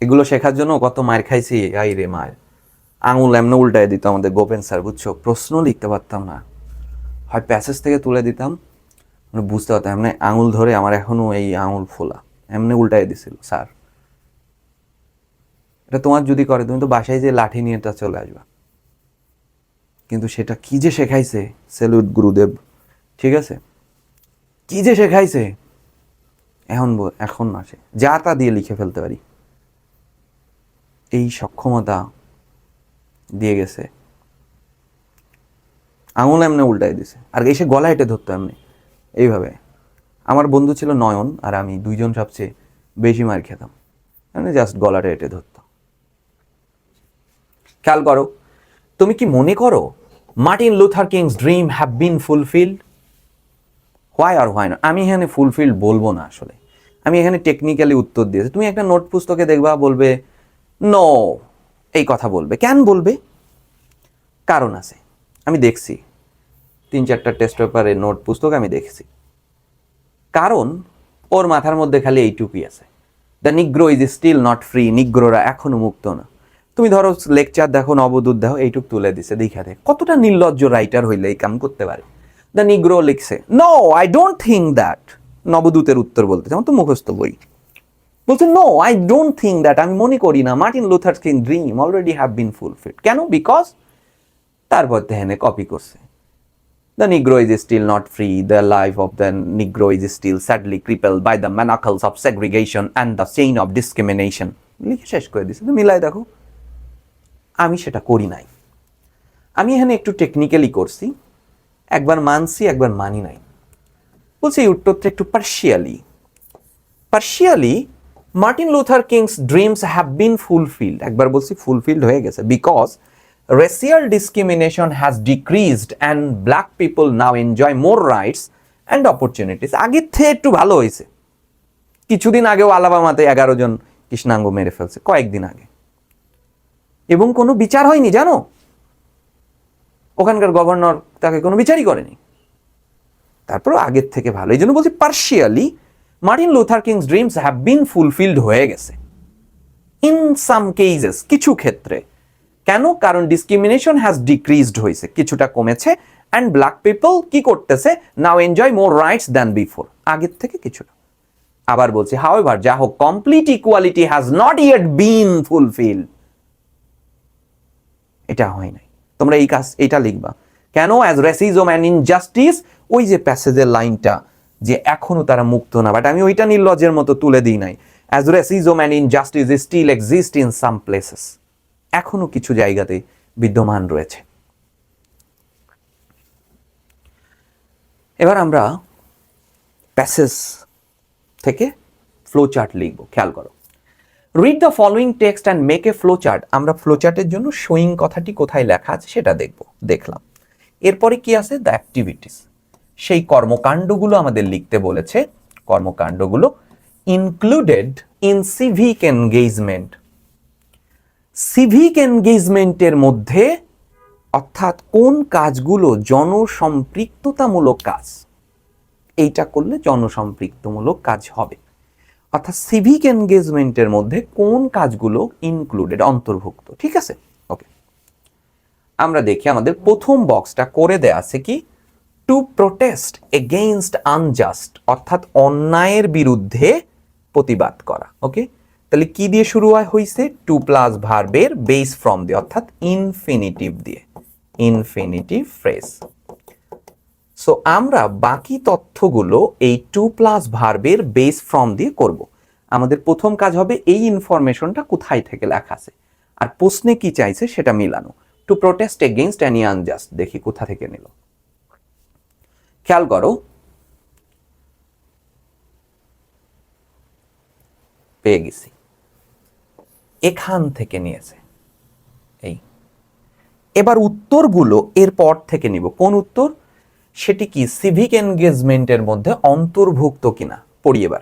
এগুলো শেখার জন্য কত মার খাইছি, আই রে মার। আঙুল এমন উল্টায় দিত আমাদের গোপেন স্যার, বুঝছো? প্রশ্ন লিখতে পারতাম না, হয় প্যাসেজ থেকে তুলে দিতাম, মানে বুঝতে পারতাম। এমনি আঙুল ধরে, আমার এখনো এই আঙুল ফোলা, এমনি উল্টায় দিছিল স্যার। এটা তোমার যদি করে, তুমি তো বাসায় যে লাঠি নিয়ে এটা চলে আসবা। কিন্তু সেটা কি যে শেখাইছে, স্যালুট গুরুদেব, ঠিক আছে? কি যে শেখাইছে, এখন আসে যা তা দিয়ে লিখে ফেলতে পারি, এই সক্ষমতা দিয়ে গেছে। আঙুল এমনি উল্টাই দিছে, আর এসে গলা হেঁটে ধরতো এমনি এইভাবে। আমার বন্ধু ছিল নয়ন আর আমি, দুইজন সবচেয়ে বেশি মার খেতাম, এমনি জাস্ট গলাটা হেঁটে ধরতো। খেয়াল করো, তুমি কি মনে করো Martin Luther King's dream have been fulfilled? Why or why না? আমি এখানে ফুলফিলড বলবো না, আসলে আমি এখানে টেকনিক্যালি উত্তর দিয়েছি। তুমি একটা নোট পুস্তকে দেখবা, বলবে নো, এই কথা বলবে। কেন বলবে? কারণ আছে। আমি দেখছি 3-4টা টেস্ট পেপারের নোট পুস্তক আমি দেখেছি। কারণ ওর মাথার মধ্যে খালি এইটুকুই আছে, the নিগ্রো is still not free, নিগ্রোরা এখনো মুক্ত না। তুমি ধরো লেকচার দেখো, নবদূত দেখো, এইটুক তুলে দিছে, দেখা দেখ কতটা নির্লজ্জ রাইটার হইলে এই কাম করতে পারে। দ্য নিগ্রো লিখছে, no I don't think that. নবদূতের উত্তর বলতে যেমন তো মুখস্থ বই, বলছে no I don't think that, আমি মনে করি না Martin Luther King dream already have been fulfilled. কেন? বিকজ তারপর দেখেন কপি করছে, the নিগ্রো is still not free, the life of the নিগ্রো is still sadly crippled by the manacles of segregation and the chain of discrimination. লিখে শেষ করে দিছে। তো মিলাই দেখো, আমি সেটা করি নাই, আমি এখানে একটু টেকনিক্যালি করছি, একবার মানছি একবার মানি নাই। বলছি এই উত্তরটা একটু partially Martin Luther King's dreams have been fulfilled, একবার বলছি ফুলফিলড হয়ে গেছে, because racial discrimination has decreased and black people now enjoy more rights and opportunities. আগের থেকে একটু ভালো হয়েছে। কিছুদিন আগেও আলাবামাতে 11 জন কৃষ্ণাঙ্গ মেরে ফেলছে, কয়েকদিন আগে, এবং কোনো বিচার হয়নি, জানো? ওখানকার গভর্নর তাকে কোনো বিচারই করেনি। তারপর আগের থেকে ভালো। এই জন্য বলছি partially Martin Luther King's dreams have been fulfilled হয়ে গেছে ইন সাম কেসেস, কিছু ক্ষেত্রে। কেন? কারণ ডিসক্রিমিনেশন হ্যাজ ডিক্রিজড হয়েছে, কিছুটা কমেছে, অ্যান্ড ব্ল্যাক পিপল কি করতেছে? নাও এনজয় মোর রাইটস দ্যান বিফোর, আগের থেকে কিছুটা। আবার বলছি, হাউএভার, যা হোক, complete equality has not yet bin fulfilled, এটা হয় নাই। তোমরা এইটা লিখবা। কেন? অ্যাজ রেসিজম অ্যান্ড ইনজাস্টিস, ওই যে প্যাসেজের লাইনটা, যে এখনো তারা মুক্ত না, বাট আমি ওইটা নির্লজ্জের মতো তুলে দিই নাই। As racism and injustice still exist in some places, এখনো কিছু জায়গাতে বিদ্যমান রয়েছে। এবার আমরা প্যাসেজ থেকে ফ্লো চার্ট লিখব। খেয়াল করো, read the following text and make a flow chart. আমরা ফ্লো চার্টের জন্য শোয়িং কথাটি কোথায় লেখা আছে সেটা দেখলাম। এরপরে কি আছে? দ্য অ্যাক্টিভিটিস, সেই কর্মকাণ্ডগুলো আমাদের লিখতে বলেছে। কর্মকাণ্ডগুলো included in civic engagement. Civic এনগেজমেন্টের মধ্যে, অর্থাৎ কোন কাজগুলো জনসম্পৃক্ততামূলক কাজ, এইটা করলে জনসম্পৃক্তমূলক কাজ হবে। অর্থাৎ সিভিক এনগেজমেন্টের মধ্যে কোন কাজগুলো ইনক্লুডেড, অন্তর্ভুক্ত। ঠিক আছে, ওকে। আমরা দেখি আমাদের প্রথম বক্সটা করে দেয়া আছে কি, টু প্রোটেস্ট এগেইনস্ট আনজাস্ট, অর্থাৎ অন্যায়ের বিরুদ্ধে প্রতিবাদ করা। ওকে, তাহলে কি দিয়ে শুরু হয়েছে? টু প্লাস ভার্বের বেস ফ্রম দিয়ে, অর্থাৎ ইনফিনিটিভ দিয়ে, ইনফিনিটিভ ফ্রেজ। সো আমরা বাকি তথ্যগুলো এই টু প্লাস ভার্বের বেস ফ্রম দিয়ে করব। আমাদের প্রথম কাজ হবে এই ইনফরমেশনটা কোথায় থেকে লেখা আছে, আর প্রশ্নে কি চাইছে সেটা মিলানো। Two protest against any unjust, দেখি কোথা থেকে নিল। খেয়াল করো, পেয়ে গেছি, এখান থেকে নিয়েছে এই। এবার উত্তরগুলো এর পর থেকে নিব। কোন উত্তর? সেটি কি সিভিক এনগেজমেন্টের মধ্যে অন্তর্ভুক্ত কিনা। পড়ি এবার।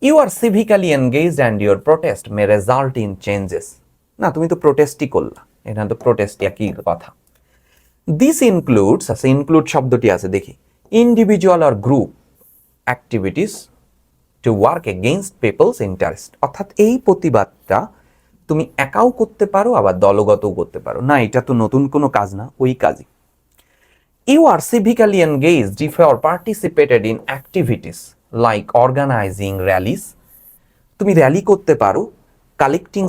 You are civically engaged and your protest may result in changes. না, তুমি তো প্রোটেস্টই করলা, এখানে তো প্রোটেস্ট একই কথা। দিস ইনক্লুডস, আছে ইনক্লুড শব্দটি আছে, দেখি। ইন্ডিভিজুয়াল আর group activities to work against people's interest, অর্থাৎ এই প্রতিবাদটা তুমি একাও করতে পারো আবার দলগতও করতে পারো। না, এটা তো নতুন কোনো কাজ না, ওই কাজই। You are civically engaged if you are participated in activities like organizing rallies. তুমি র্যালি করতে পারো, কালেক্টিং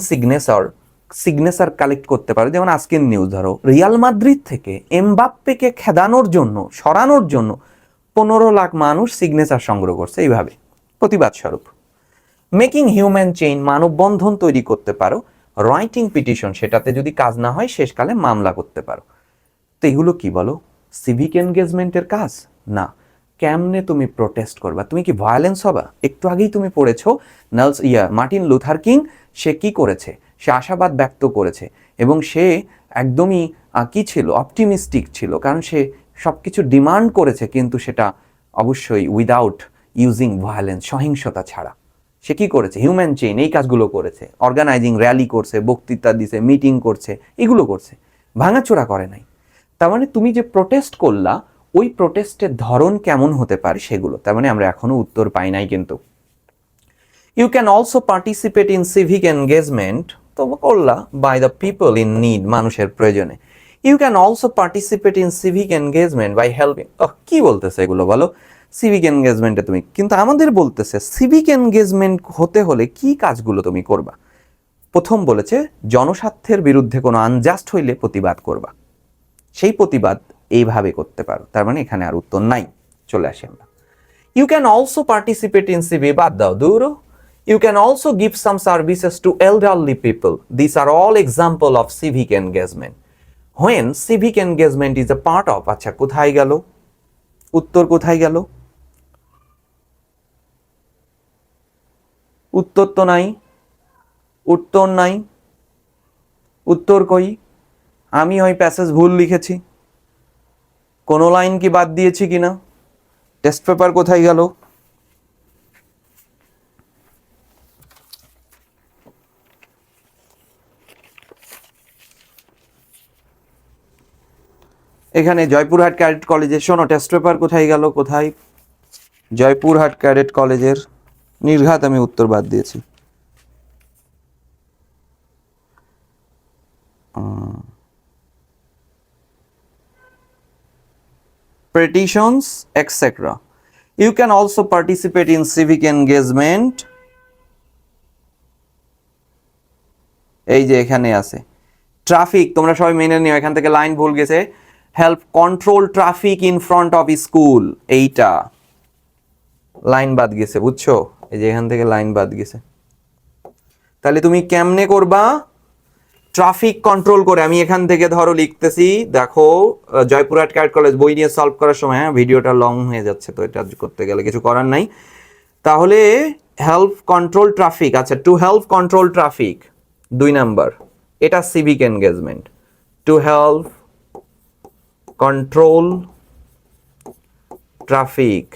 সিগনেচার কালেক্ট করতে পারো। যেমন আজকের নিউজ ধরো, রিয়াল মাদ্রিদ থেকে এমবাপ্পেকে খেদানোর জন্য, সরানোর জন্য 15 লাখ মানুষ সিগনেচার সংগ্রহ করছে, এইভাবে প্রতিবাদ স্বরূপ। মেকিং হিউম্যান চেইন, মানববন্ধন তৈরি করতে পারো। রাইটিং পিটিশন, সেটাতে যদি কাজ না হয় শেষকালে মামলা করতে পারো। তো এগুলো কি বলো? সিভিক এনগেজমেন্টের কাজ না। কেমনে তুমি প্রোটেস্ট করবা? তুমি কি ভায়োলেন্স হবা? একটু আগেই তুমি পড়েছো মার্টিন লুথার কিং, সে কি করেছে? সে আশাবাদ ব্যক্ত করেছে এবং সে একদমই কি ছিল, অপটিমিস্টিক ছিল, কারণ সে সব কিছু ডিমান্ড করেছে, কিন্তু সেটা অবশ্যই উইদাউট ইউজিং ভায়োলেন্স, সহিংসতা ছাড়া। সে কি করেছে? হিউম্যান চেইন, এই কাজগুলো করেছে। অর্গানাইজিং র্যালি করছে, বক্তৃতা দিছে, মিটিং করছে, এগুলো করছে, ভাঙাচোরা করে নাই। তার মানে তুমি যে প্রোটেস্ট করলা, ওই প্রোটেস্টের ধরন কেমন হতে পারে সেগুলো। তার মানে আমরা এখনো উত্তর পাই নাই কিন্তু। You can also participate in civic engagement, তো করলা by the people in need, মানুষের প্রয়োজনে। You can also participate in civic engagement by helping. কি বলতেছে এগুলো বলো? সিভিক এনগেজমেন্টে তুমি, কিন্তু আমাদের বলতেছে সিভিক এনগেজমেন্ট হতে হলে কি কাজগুলো তুমি করবা। প্রথম বলেছে জনস্বার্থের বিরুদ্ধে কোনো আনজাস্ট হইলে প্রতিবাদ করবা, সেই প্রতিবাদ এইভাবে করতে পারো। তার মানে এখানে আর উত্তর নাই। চলে আসি আমরা। You can also participate in civic, বাদ দাও দূর। You can also give some services to elderly people, this are all example of civic engagement. When civic engagement is a part of, আচ্ছা কোথায় গেল উত্তর? কোথায় গেল উত্তর? তো নাই, উত্তর নাই। উত্তর কই? আমি ওই প্যাসেজ ভুল লিখেছি, কোনো লাইন কি বাদ দিয়েছি কিনা? টেস্ট পেপার কোথায় গেল? এখানে জয়পুরহাট ক্যাডেট কলেজে, শোনো টেস্ট পেপার কোথায় গেল? কোথায়? জয়পুরহাট ক্যাডেট কলেজের নির্ঘাত আমি উত্তর বাদ দিয়েছি। petitions etc. You can also participate in civic engagement, এই যে এখানে আছে ট্রাফিক, তোমরা সবাই মেনে নিও, এখান থেকে লাইন ভুল গেছে। Help control traffic in front of school, এইটা লাইন বাদ গেছে, বুঝছো? এই যে এখান থেকে লাইন বাদ গেছে। তাহলে তুমি কেমনে করবা? ট্রাফিক কন্ট্রোল করে। আমি এখান থেকে ধরো লিখতেছি, দেখো জয়পুরহাট ক্যাডেট কলেজ বই নিয়ে সলভ করার সময়, হ্যাঁ ভিডিওটা লং হয়ে যাচ্ছে, তো এটা করতে গেলে কিছু করার নাই। তাহলে হেল্প কন্ট্রোল ট্রাফিক, আচ্ছা to help control traffic 2 number, এটা civic engagement. To help control traffic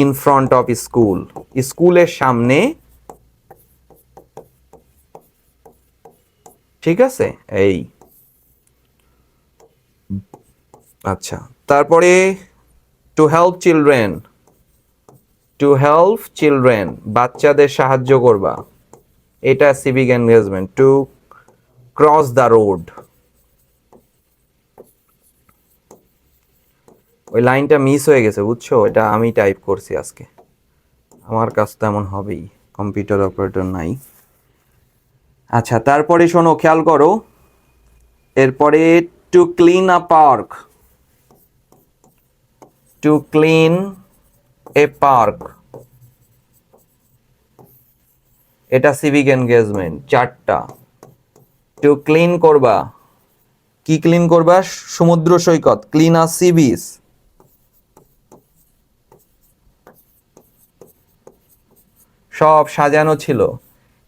in front of school, স্কুলের সামনে, ঠিক আছে এই। আচ্ছা তারপরে to help children, to help children বাচ্চাদের সাহায্য করবা, এটা civic engagement. To cross the road, ওই লাইনটা মিস হয়ে গেছে বুঝছো, এটা আমি টাইপ করছি আজকে, আমার কাজ তো এমন হবেই, কম্পিউটার অপারেটর নাই। আচ্ছা তারপরে শোনো খেয়াল করো, এরপরে to clean a park, to clean A park, এটা সিভিক এনগেজমেন্ট 4টা। টু ক্লিন করবা, কি ক্লিন করবা? সমুদ্র সৈকত, ক্লিন আ সি বিচ। সব সাজানো ছিল।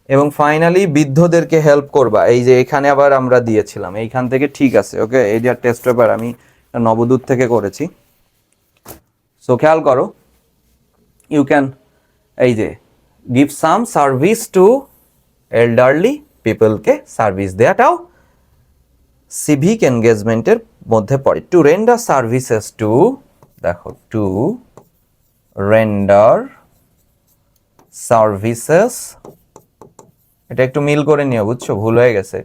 এবং ফাইনালি বৃদ্ধদেরকে হেল্প করবা, এই যে এখানে আবার আমরা দিয়েছিলাম এইখান থেকে, ঠিক আছে ওকে, এই যে টেস্ট পেপার আমি নবদূত থেকে করেছি। সো খেয়াল করো, ইউ ক্যান এই যে give some service to elderly পিপলকে সার্ভিস দেওয়াটাও সিভিক এনগেজমেন্টের মধ্যে পড়ে। টু রেন্ডার সার্ভিসেস টু, দেখো টু রেন্ডার সার্ভিসেস, এটা একটু মিল করে নিও বুঝছো, ভুল হয়ে গেছে।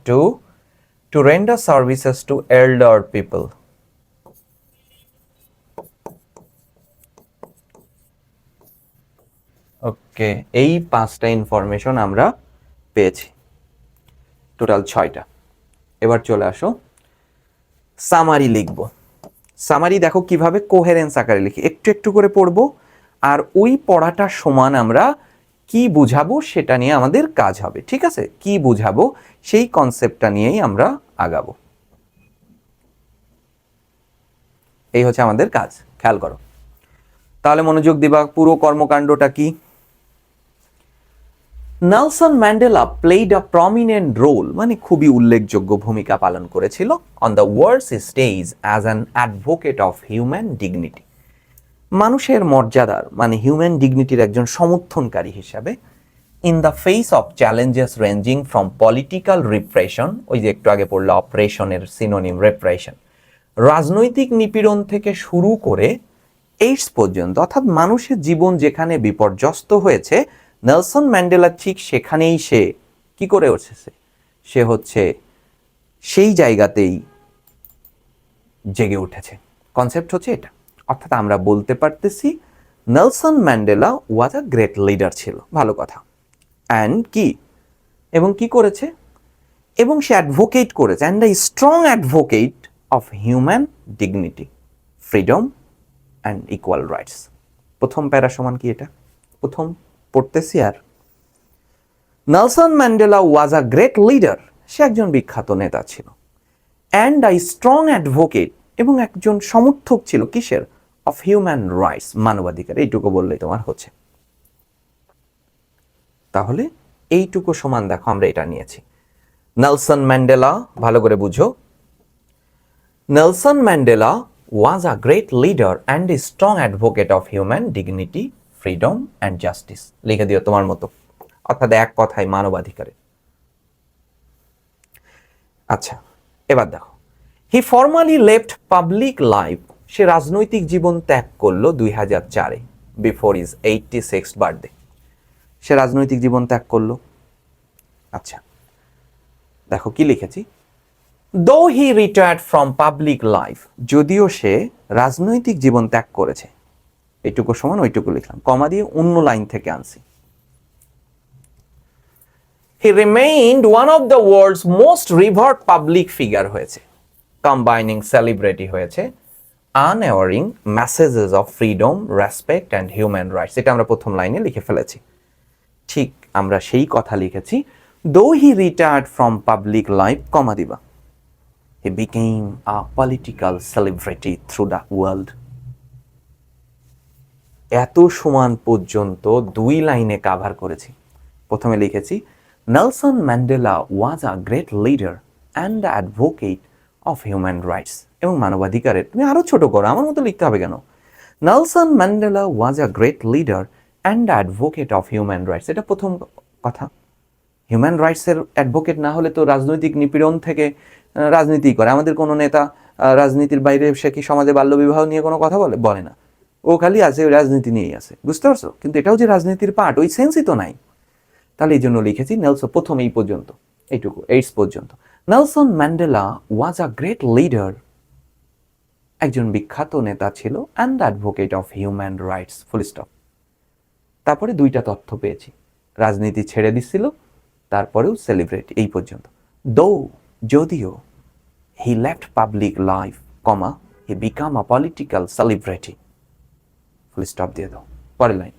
To render services to elder people. Okay, এই 5টা ইনফরমেশন আমরা পেয়েছি, টোটাল 6টা। এবার চলে আসো সামারি লিখব। সামারি দেখো কিভাবে কোহেরেন্স আকারে লিখি, একটু একটু করে পড়বো, আর ওই পড়াটা সমান আমরা কি বুঝাবো সেটা নিয়ে আমাদের কাজ হবে, ঠিক আছে? কি বুঝাবো সেই কনসেপ্টটা নিয়েই আমরা আগাবো, এই হচ্ছে আমাদের কাজ। খেয়াল করো তাহলে, মনোযোগ দিবা। পুরো কর্মকাণ্ডটা কি? Nelson Mandela played a prominent role, মানে খুবই উল্লেখযোগ্য ভূমিকা পালন করেছিল, on the world's stage as an advocate of human dignity, মানুষের মর্যাদার মানে হিউম্যান ডিগনিটির একজন সমর্থনকারী হিসাবে, in the face of challenges ranging from political repression, ওই যে একটু আগে পড়লো অপারেশনের সিনোনিম রেপ্রেশন, রাজনৈতিক নিপীড়ন থেকে শুরু করে এইডস পর্যন্ত, অর্থাৎ মানুষের জীবন যেখানে বিপর্যস্ত হয়েছে, নেলসন ম্যান্ডেলা ঠিক সেখানেই সে কি করে উঠেছে, সে হচ্ছে সেই জায়গাতেই জেগে উঠেছে। কনসেপ্ট হচ্ছে এটা, অর্থাৎ আমরা বলতে পারতেছি Nelson Mandela was a great leader ছিল, ভালো কথা। অ্যান্ড কি, এবং কি করেছে, এবং সে অ্যাডভোকেট করেছে, and a strong advocate of human dignity, freedom and equal rights. প্রথম প্যারা সমান কি, এটা প্রথম পড়তেছি। আর Nelson Mandela was a great leader, সে একজন বিখ্যাত নেতা ছিল, অ্যান্ড আ স্ট্রং অ্যাডভোকেট, এবং একজন সমর্থক ছিল কিসের, অফ হিউম্যান রাইটস, মানবাধিকার। এইটুকু বললেই তোমার হচ্ছে। তাহলে এইটুকু সমান দেখো আমরা এটা নিয়েছি। নেলসন ম্যান্ডেলা, ভালো করে বুঝো, Nelson Mandela was a great leader and a strong advocate of human dignity, freedom and justice. লিখে দিও তোমার মতো, অর্থাৎ এক কথায় মানবাধিকারে। আচ্ছা এবার দেখো, হি ফর্মালি লেফট পাবলিক লাইফ, সে রাজনৈতিক জীবন ত্যাগ করলো 2004-এ, বিফোর ইজ 86th বার্থডে, সে রাজনৈতিক জীবন ত্যাগ করলো। আচ্ছা দেখো কি লিখেছি, দো হি রিটায়ার্ড ফ্রম পাবলিক লাইফ, যদিও সে রাজনৈতিক জীবন ত্যাগ করেছে, এইটুকু সমান ওইটুকু লিখলাম, কমা দিয়ে অন্য লাইন থেকে আনছি। He remained one of the world's most revered public figure হয়েছে, কম্বাইনিং সেলিব্রিটি হয়েছে, unwavering messages of freedom, respect and human rights. এটা আমরা প্রথম লাইনে লিখে ফেলেছি। ঠিক আমরা সেই কথা লিখেছি, দো হি রিটায়ার্ড ফ্রম পাবলিক লাইফ, কমা দিবা, he became a political celebrity through the world. এত সমান পর্যন্ত 2 লাইনে কাভার করেছি। প্রথমে লিখেছি Nelson Mandela was a great leader and advocate of human rights, এবং মানবাধিকারের, তুমি আরও ছোট করো, আমার মতো লিখতে হবে কেন? Nelson Mandela was a great leader and advocate of human rights, এটা প্রথম কথা। হিউম্যান রাইটসের অ্যাডভোকেট না হলে তো রাজনৈতিক নিপীড়ন থেকে রাজনীতি করে। আমাদের কোনো নেতা রাজনীতির বাইরে সে কি সমাজে বাল্যবিবাহ নিয়ে কোনো কথা বলে না, ও খালি আছে ওই রাজনীতি নিয়েই আছে, বুঝতে পারছো? কিন্তু এটাও যে রাজনীতির পার্ট, ওই সেন্সই তো নাই। তাহলে এই জন্য লিখেছি নেলসন, প্রথম এই পর্যন্ত, এইটুকু, এইটস পর্যন্ত। Nelson Mandela was a great leader, একজন বিখ্যাত নেতা ছিল, and advocate of human rights, full stop. তারপরে 2টা তথ্য পেয়েছি, রাজনীতি ছেড়ে দিচ্ছিল, তারপরেও সেলিব্রিটি, এই পর্যন্ত। যদিও he left public life, comma, he became a political celebrity, full stop দিয়ে দাও। পরের লাইন,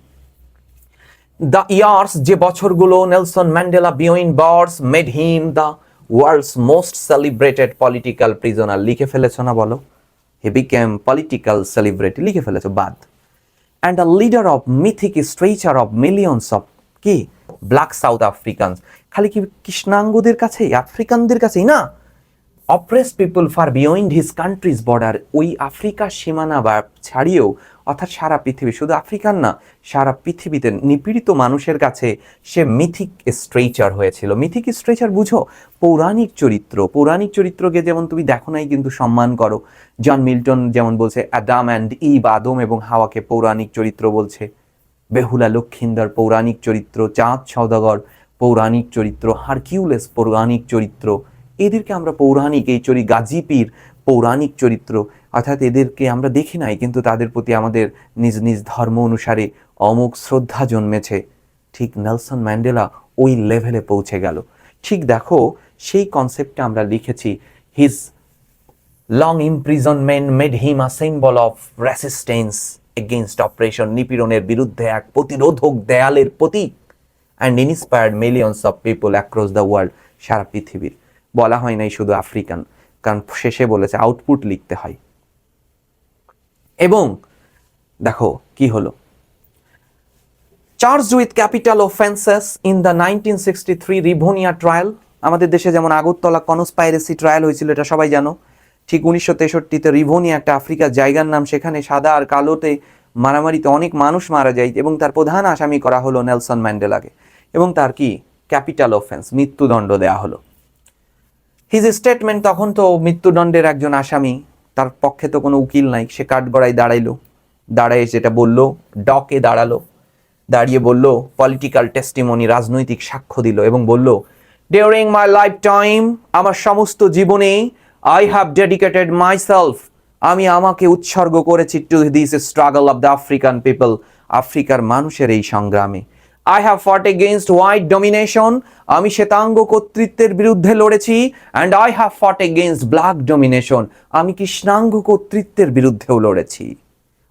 দ্য ইয়ার্স, যে বছরগুলো, Nelson Mandela behind bars made him the world's most celebrated political prisoner, লিখে ফেলেছ না বলো? হি বিকেম পলিটিক্যাল সেলিব্রিটি, লিখে ফেলেছ, বাদ। And a leader of mythic stature of millions of কি ব্ল্যাক সাউথ আফ্রিকানস, খালি কি কৃষ্ণাঙ্গদের কাছেই, আফ্রিকানদের কাছেই না, oppress people far beyond his country's border, ওই আফ্রিকার সীমানা বা ছাড়িয়েও, অর্থাৎ সারা পৃথিবী, শুধু আফ্রিকান না, সারা পৃথিবীতে নিপীড়িত মানুষের কাছে সে মিথিক স্ট্রেচার হয়েছিল। মিথিক স্ট্রেচার বুঝো? পৌরাণিক চরিত্র। পৌরাণিক চরিত্রকে যেমন তুমি দেখো নাই কিন্তু সম্মান করো। জন মিল্টন যেমন বলছে অ্যাডাম অ্যান্ড ইভ, আদম এবং হাওয়াকে পৌরাণিক চরিত্র বলছে। বেহুলা লক্ষিন্দর পৌরাণিক চরিত্র, চাঁদ সওদাগর পৌরাণিক চরিত্র, হারকিউলেস পৌরাণিক চরিত্র, এদেরকে আমরা পৌরাণিক, এই গাজী পীর পৌরাণিক চরিত্র, অর্থাৎ এদেরকে আমরা দেখি নাই কিন্তু তাদের প্রতি আমাদের নিজ নিজ ধর্ম অনুসারে অমুক শ্রদ্ধা জন্মেছে। ঠিক নেলসন ম্যান্ডেলা ওই লেভেলে পৌঁছে গেল। ঠিক দেখো, সেই কনসেপ্টটা আমরা লিখেছি, his long imprisonment made him a symbol of resistance against oppression, নিপীড়নের বিরুদ্ধে এক প্রতিরোধক দেয়ালের প্রতীক, and inspired millions of people across the world, সারা পৃথিবীর। বলা হয় নাই শুধু আফ্রিকান, কারণ শেষে বলেছে আউটপুট লিখতে হয়। এবং দেখো কি হলো, charged with capital offences in the 1963 Rivonia trial, আমাদের দেশে যেমন আগরতলা কনস্পাইরেসি ট্রায়াল হয়েছিল, এটা সবাই জানো। ঠিক 1963-তে রিভোনিয়া, একটা আফ্রিকার জায়গার নাম, সেখানে সাদা আর কালোতে মারামারিতে অনেক মানুষ মারা যায়, এবং তার প্রধান আসামি করা হলো নেলসন ম্যান্ডেলাকে, এবং তার কি ক্যাপিটাল অফেন্স, মৃত্যুদণ্ড দেয়া হলো। হিজ স্টেটমেন্ট, তখন তো মৃত্যুদণ্ডের একজন আসামি, তার পক্ষে তো কোনো উকিল নাই, সে কাঠগড়ায় দাঁড়ায় যেটা বললো, ডকে দাঁড়িয়ে বলল, পলিটিক্যাল টেস্টিমনি, রাজনৈতিক সাক্ষ্য দিল, এবং বলল, ডিউরিং মাই লাইফ টাইম, আমার সমস্ত জীবনে, আই হ্যাভ ডেডিকেটেড মাইসেলফ, আমি আমাকে উৎসর্গ করেছি to this struggle of the African people, আফ্রিকার মানুষের এই সংগ্রামে। I have fought against white domination, আমি শ্বেতাঙ্গ কর্তৃত্বের বিরুদ্ধে লড়েছি, and I have fought against black domination, আমি কৃষ্ণাঙ্গ কর্তৃত্বের বিরুদ্ধেও লড়েছি।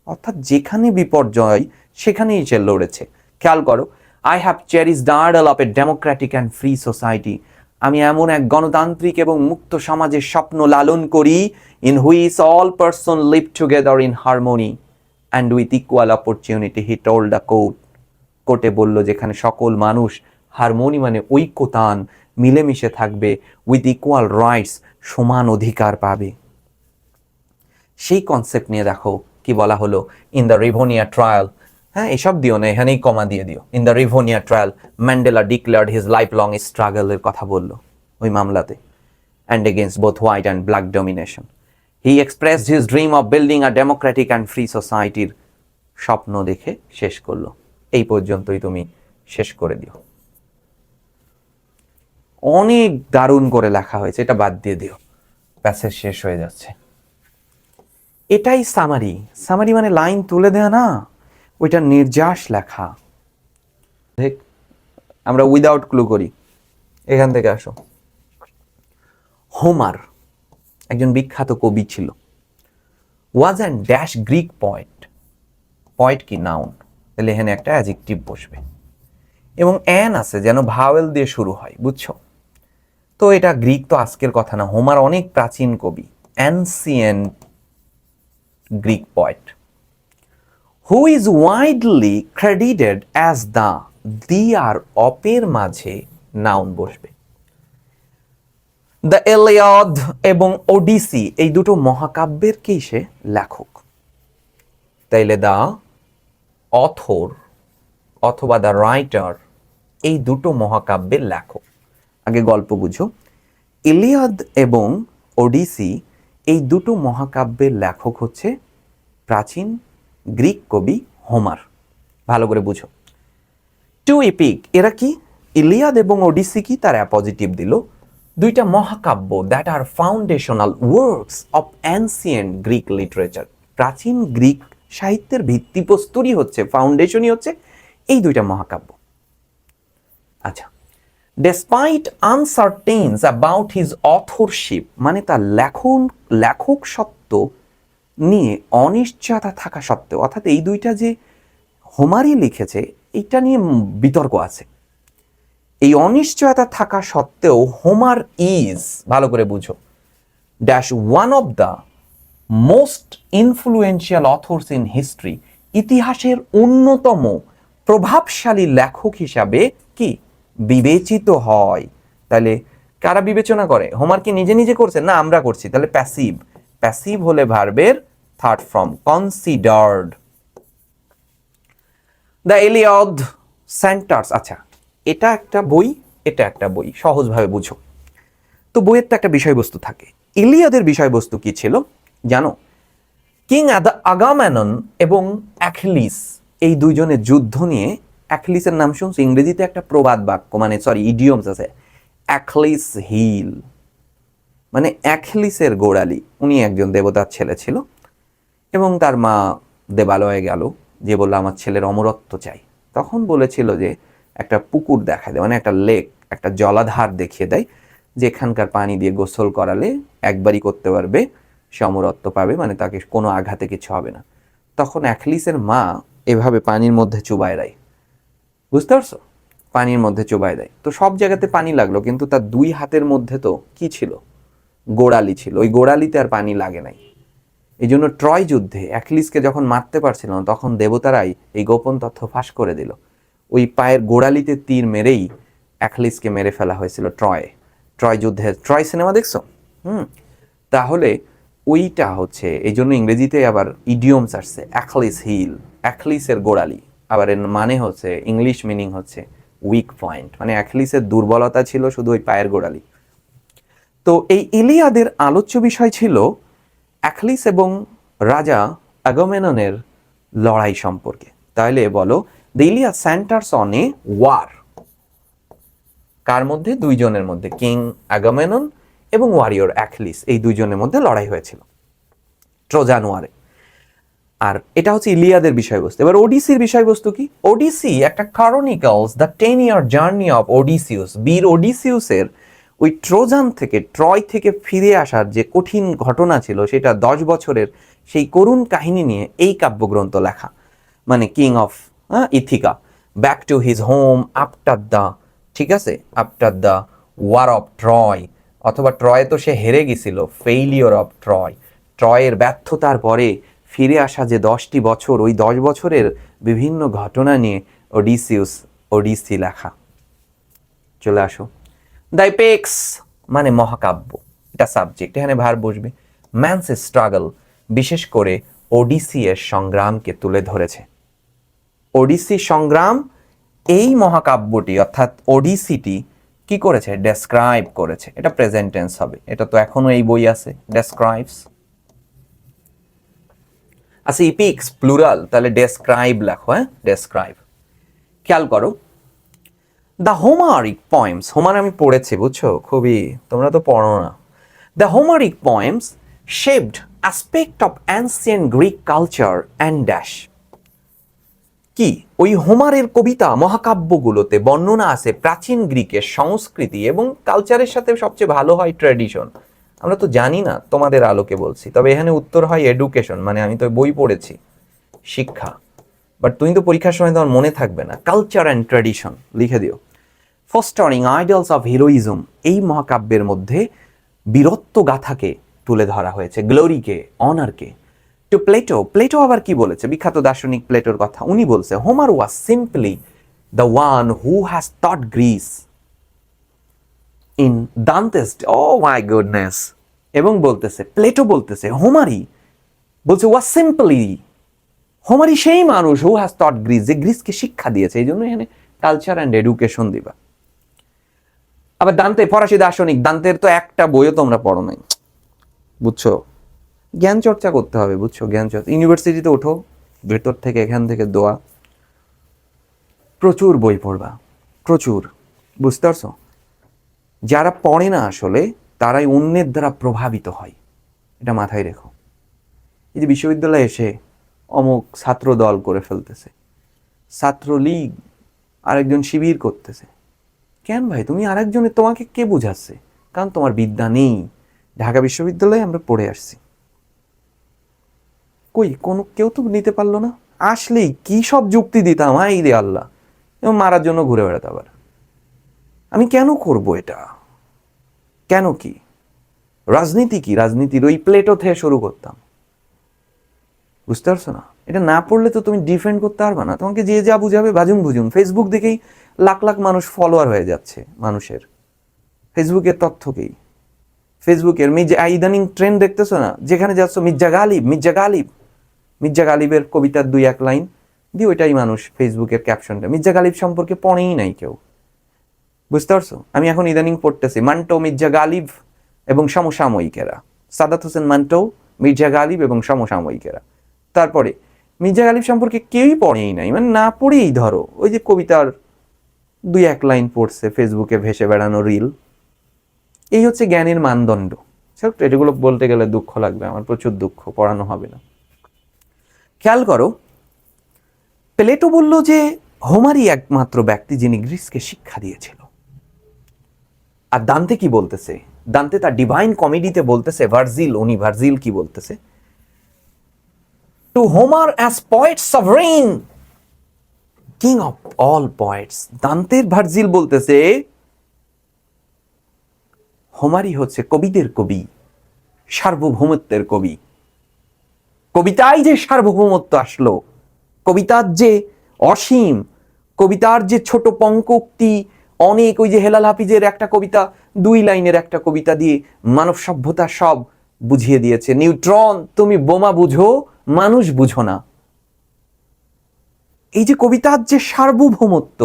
অর্থাৎ যেখানে বিপর্যয় সেখানেই সে লড়েছে। খেয়াল করো, I have cherished the ideal of a democratic and free society, আমি এমন এক গণতান্ত্রিক এবং মুক্ত সমাজের স্বপ্ন লালন করি, in which all persons live together in harmony and with equal opportunity, he told the court, কোর্টে বলল, যেখানে সকল মানুষ হারমোনি মানে ঐক্যতান, মিলেমিশে থাকবে, উইথ ইকুয়াল রাইটস, সমান অধিকার পাবে। সেই কনসেপ্ট নিয়ে দেখো কি বলা হলো, ইন দ্য রিভোনিয়া ট্রায়াল, হ্যাঁ এসব দিও না, এখানেই কমা দিয়ে দিও। In the Rivonia trial Mandela declared his life long স্ট্রাগলের কথা বললো ওই মামলাতে, and against both white and black domination. He expressed his dream of building a democratic and free সোসাইটির স্বপ্ন দেখে শেষ করলো। এই পর্যন্তই তুমি শেষ করে দিও। অনেক দারুণ করে লেখা হয়েছে, এটা বাদ দিয়ে দিও, প্যাসেজ শেষ হয়ে যাচ্ছে। এটাই সামারি। সামারি মানে লাইন তুলে দেয়া না, ওইটা নির্যাস লেখা। দেখ, আমরা উইদাউট ক্লু করি, এখান থেকে আসো। হোমার একজন বিখ্যাত কবি ছিল, ওয়াজ and dash Greek poet. Poet কি নাউন, তাহলে এখানে একটা অ্যাডজেক্টিভ বসবে, এবং অ্যান আছে যেন ভাওয়েল দিয়ে শুরু হয়, বুঝছো? তো এটা গ্রিক তো আজকের কথা না, হোমার অনেক প্রাচীন কবি, ancient Greek poet. Who is widely credited as the, the আর অপের মাঝে নাউন বসবে। দ্য এলিয়ড এবং ওডিসি এই দুটো মহাকাব্যের কি সে লেখক। তাইলে দ্য অথর অথবা দ্য রাইটার এই দুটো মহাকাব্যের লেখক। আগে গল্প বুঝো। ইলিয়াদ এবং ওডিসি এই দুটো মহাকাব্যের লেখক হচ্ছে প্রাচীন গ্রিক কবি হোমার। ভালো করে বুঝো। টু এপিক, এরা কি? ইলিয়াদ এবং ওডিসি কি? তার অ্যাপজিটিভ দিল। দুইটা মহাকাব্য that are foundational works of ancient Greek literature. প্রাচীন গ্রিক সাহিত্যের ভিত্তিপ্রস্তরই হচ্ছে, ফাউন্ডেশনই হচ্ছে এই দুইটা মহাকাব্য। আচ্ছা, despite uncertainties about his authorship, মানে তার লেখক সত্য নিয়ে অনিশ্চয়তা থাকা সত্ত্বেও, অর্থাৎ এই দুইটা যে হোমারই লিখেছে এইটা নিয়ে বিতর্ক আছে। এই অনিশ্চয়তা থাকা সত্ত্বেও হোমার ইজ, ভালো করে বুঝো, dash one of the most influential authors in history, ইতিহাসের অন্যতম প্রভাবশালী লেখক হিসাবে কি বিবেচিত হয়। তাহলে কারা বিবেচনা করে? হোমার কি নিজে নিজে করছে? না, আমরা করছি। তাহলে প্যাসিভ, প্যাসিভ হলে ভার্বের third form considered. The Iliad centres, আচ্ছা এটা একটা বই, এটা একটা বই, সহজভাবে বুঝো। তো বইয়ের তো একটা বিষয়বস্তু থাকে। ইলিয়াদের বিষয়বস্তু কি ছিল জানো? কিং আগামেমনন এবং অ্যাখিলিস এই দুইজনের যুদ্ধ নিয়ে। অ্যাখিলিসের নাম শুনছো? ইংরেজিতে একটা প্রবাদ বাক্য, মানে সরি ইডিয়মস আছে, অ্যাখিলিস হিল, মানে অ্যাখিলিসের গোড়ালি। উনি একজন দেবতার ছেলে ছিল এবং তার মা দেবালয়ে গেল, যে বললো আমার ছেলের অমরত্ব চাই। তখন বলেছিল যে একটা পুকুর দেখায় দেয়, মানে একটা লেক, একটা জলাধার দেখিয়ে দেয়, যেখানকার পানি দিয়ে গোসল করালে একবারই করতে পারবে, সে অমরত্ব পাবে, মানে তাকে কোনো আঘাতে কিছু হবে না। তখন অ্যাখিলিসের মা এভাবে পানির মধ্যে চুবায় দেয়, বুঝতে পারছো? পানির মধ্যে চুবায় দেয়, তো সব জায়গাতে পানি লাগলো, কিন্তু তার দুই হাতের মধ্যে তো কি ছিল? গোড়ালি ছিল। ওই গোড়ালিতে আর পানি লাগে নাই। এই জন্য ট্রয় যুদ্ধে অ্যাখিলিসকে যখন মারতে পারছিল না, তখন দেবতারাই এই গোপন তথ্য ফাঁস করে দিল। ওই পায়ের গোড়ালিতে তীর মেরেই অ্যাখিলিসকে মেরে ফেলা হয়েছিল ট্রয় যুদ্ধে। ট্রয় সিনেমা দেখছো? তাহলে ওইটা হচ্ছে, এই জন্য ইংরেজিতে আবার ইডিয়মস আসছে, অ্যাখিলিস হিল, অ্যাখিলিসের গোড়ালি। আবার এর মানে হচ্ছে, ইংলিশ মিনিং হচ্ছে উইক পয়েন্ট, মানে অ্যাখিলিসের দুর্বলতা ছিল শুধু ওই পায়ের গোড়ালি। তো এই ইলিয়াদের আলোচ্য বিষয় ছিল অ্যাখিলিস এবং রাজা আগামেমননের লড়াই সম্পর্কে। তাহলে বলো, the Iliad centres on a war. কার মধ্যে? দুইজনের মধ্যে, কিং আগামেমনন এবং ওয়ারিয়র অ্যাখিলিস, এই দুইজনের মধ্যে লড়াই হয়েছিল ট্রোজান ওয়ারে। আর এটা হচ্ছে ইলিয়াদের বিষয়বস্তু। এবার ওডিসির বিষয়বস্তু কি? ওডিসি একটা chronicles the 10-year journey of Odysseus. বীর ওডিসিউসের ওই ট্রোজান থেকে, ট্রয় থেকে ফিরে আসার যে কঠিন ঘটনা ছিল, সেটা 10 বছরের সেই করুণ কাহিনী নিয়ে এই কাব্যগ্রন্থ লেখা। মানে king of Ithaca back to his home after the, ঠিক আছে, after the war of Troy, অথবা ট্রয়ে তো সে হেরে গেছিল, ফেইলিওর অফ ট্রয়, ট্রয়ের ব্যর্থতার পরে ফিরে আসা যে 10টি বছর, ওই 10 বছরের বিভিন্ন ঘটনা নিয়ে ওডিসি লেখা। চলে আসো। দ্য এপেক্স মানে মহাকাব্য, এটা সাবজেক্ট, এখানে ভার বসবে। ম্যানস স্ট্রাগল, বিশেষ করে ওডিসি এর সংগ্রামকে তুলে ধরেছে। ওডিসি সংগ্রাম এই মহাকাব্যটি অর্থাৎ ওডিসিটি কি করেছে? ডেসক্রাইব করেছে। এটা প্রেজেন্ট টেন্স হবে, এটা তো এখনো এই বই আছে, ডেসক্রাইবস। আচ্ছা, ইপিক্স প্লুরাল, তাহলে ডেসক্রাইব লেখো, ডেসক্রাইব। খেয়াল করো, দ্য হোমারিক পয়েমস, হোমার আমি পড়েছি বুঝছো, খুবই, তোমরা তো পড়ো না। The Homeric poems shaped aspect of ancient Greek culture and dash. কি? ওই হোমারের কবিতা মহাকাব্যগুলোতে বর্ণনা আছে প্রাচীন গ্রিকের সংস্কৃতি এবং কালচারের সাথে সবচেয়ে ভালো হয় ট্র্যাডিশন। আমরা তো জানি না, তোমাদের আলোকে বলছি। তবে এখানে উত্তর হয় এডুকেশন, মানে আমি তো বই পড়েছি, শিক্ষা। বাট তুমি তো পরীক্ষার সময় তোমার মনে থাকবে না। কালচার অ্যান্ড ট্র্যাডিশন লিখে দিও। ফস্টারিং আইডলস অফ হিরোইজম, এই মহাকাব্যের মধ্যে বীরত্ব গাথাকে তুলে ধরা হয়েছে, গ্লোরিকে, অনারকে। To Plato. প্লেটো আবার কি বলেছে? বিখ্যাত দার্শনিক প্লেটোর কথা উনি বলছে, Homer was simply the one who has taught Greece in Dante's, oh my goodness. এবং বলতেছে, প্লেটো বলতেছে হোমারই বলছে ওয়াজ সিম্পলি, হোমারই সেই মানুষ হু হ্যাজ টট গ্রিস, যে গ্রিসকে শিক্ষা দিয়েছে। এই জন্য এখানে কালচার অ্যান্ড এডুকেশন দিবা। আবার দান্তে ফরাসি দার্শনিক, দান্তের তো একটা বইও তোমরা পড়ো নাই, বুঝছো? জ্ঞান চর্চা করতে হবে, বুঝছো? জ্ঞান চর্চা, ইউনিভার্সিটিতে ওঠো, ভেতর থেকে এখান থেকে দোয়া, প্রচুর বই পড়বা, প্রচুর, বুঝতে পারছো? যারা পড়ে না আসলে তারাই অন্যের দ্বারা প্রভাবিত হয়, এটা মাথায় রেখো। এই যে বিশ্ববিদ্যালয়ে এসে অমুক ছাত্র দল করে ফেলতেছে, ছাত্রলীগ, আরেকজন শিবির করতেছে, কেন ভাই? তুমি আরেকজনের, তোমাকে কে বুঝাচ্ছে? কারণ তোমার বিদ্যা নেই। ঢাকা বিশ্ববিদ্যালয়ে আমরা পড়ে আসছি, কই কেউ তো নিতে পারলো না। আসলেই কি সব যুক্তি দিতাম, হাই রে আল্লাহ, এবং মারার জন্য ঘুরে বেড়াতে। আবার আমি কেন করব এটা? কেন? কি রাজনীতি? কি রাজনীতির ওই প্লেটো থেকে শুরু করতাম, বুঝতে পারছো না? এটা না পড়লে তো তুমি ডিফেন্ড করতে পারবে না। তোমাকে যে যা বুঝাবে বাজুম বুঝুম। ফেসবুক দেখেই লাখ লাখ মানুষ ফলোয়ার হয়ে যাচ্ছে মানুষের, ফেসবুকের তথ্যকেই। ফেসবুকের ইদানিং ট্রেন্ড দেখতেছো না? যেখানে যাচ্ছ মির্জা গালিব, মির্জা গালিব, মির্জা গালিবের কবিতার 2-1 লাইন দিয়ে ওইটাই মানুষ ফেসবুকের ক্যাপশনটা। মির্জা গালিব সম্পর্কে পড়েই নাই কেউ, বুঝতে পারছো? আমি এখন ইদানিং পড়তেছি মান্টো, মির্জা গালিব এবং সমসাময়িকেরা, সাদাত হোসেন মান্টো, মির্জা গালিব এবং সমসাময়িকেরা। তারপরে মির্জা গালিব সম্পর্কে কেউই পড়েই নাই, মানে না পড়েই ধরো ওই যে কবিতার 2-1 লাইন পড়ছে, ফেসবুকে ভেসে বেড়ানো রিল। এই হচ্ছে জ্ঞানের মানদণ্ড। এগুলো বলতে গেলে দুঃখ লাগবে আমার, প্রচুর দুঃখ, পড়ানো হবে না। খেয়াল করো, প্লেটো বলল যে হোমারই একমাত্র ব্যক্তি যিনি গ্রিসকে শিক্ষা দিয়েছিল। আর দান্তে কি বলতেছে? দান্তে তার ডিভাইন কমেডিতে বলতেছে, ভার্জিল কি বলতেছে? To Homer as poet sovereign, king of all poets. দান্তের ভার্জিল বলতেছে হোমারই হচ্ছে কবিদের কবি, সার্বভৌমত্বের কবি। কবিতায় যে সার্বভৌমত্ব আসলো, কবিতার যে অসীম, কবিতার যে ছোট পঙ্কোক্তি, অনেক, ওই যে হেলাল হাফিজের একটা কবিতা, 2 লাইনের একটা কবিতা দিয়ে মানব সভ্যতা সব বুঝিয়ে দিয়েছে। নিউট্রন, তুমি বোমা বুঝো, মানুষ বুঝো না। এই যে কবিতার যে সার্বভৌমত্ব,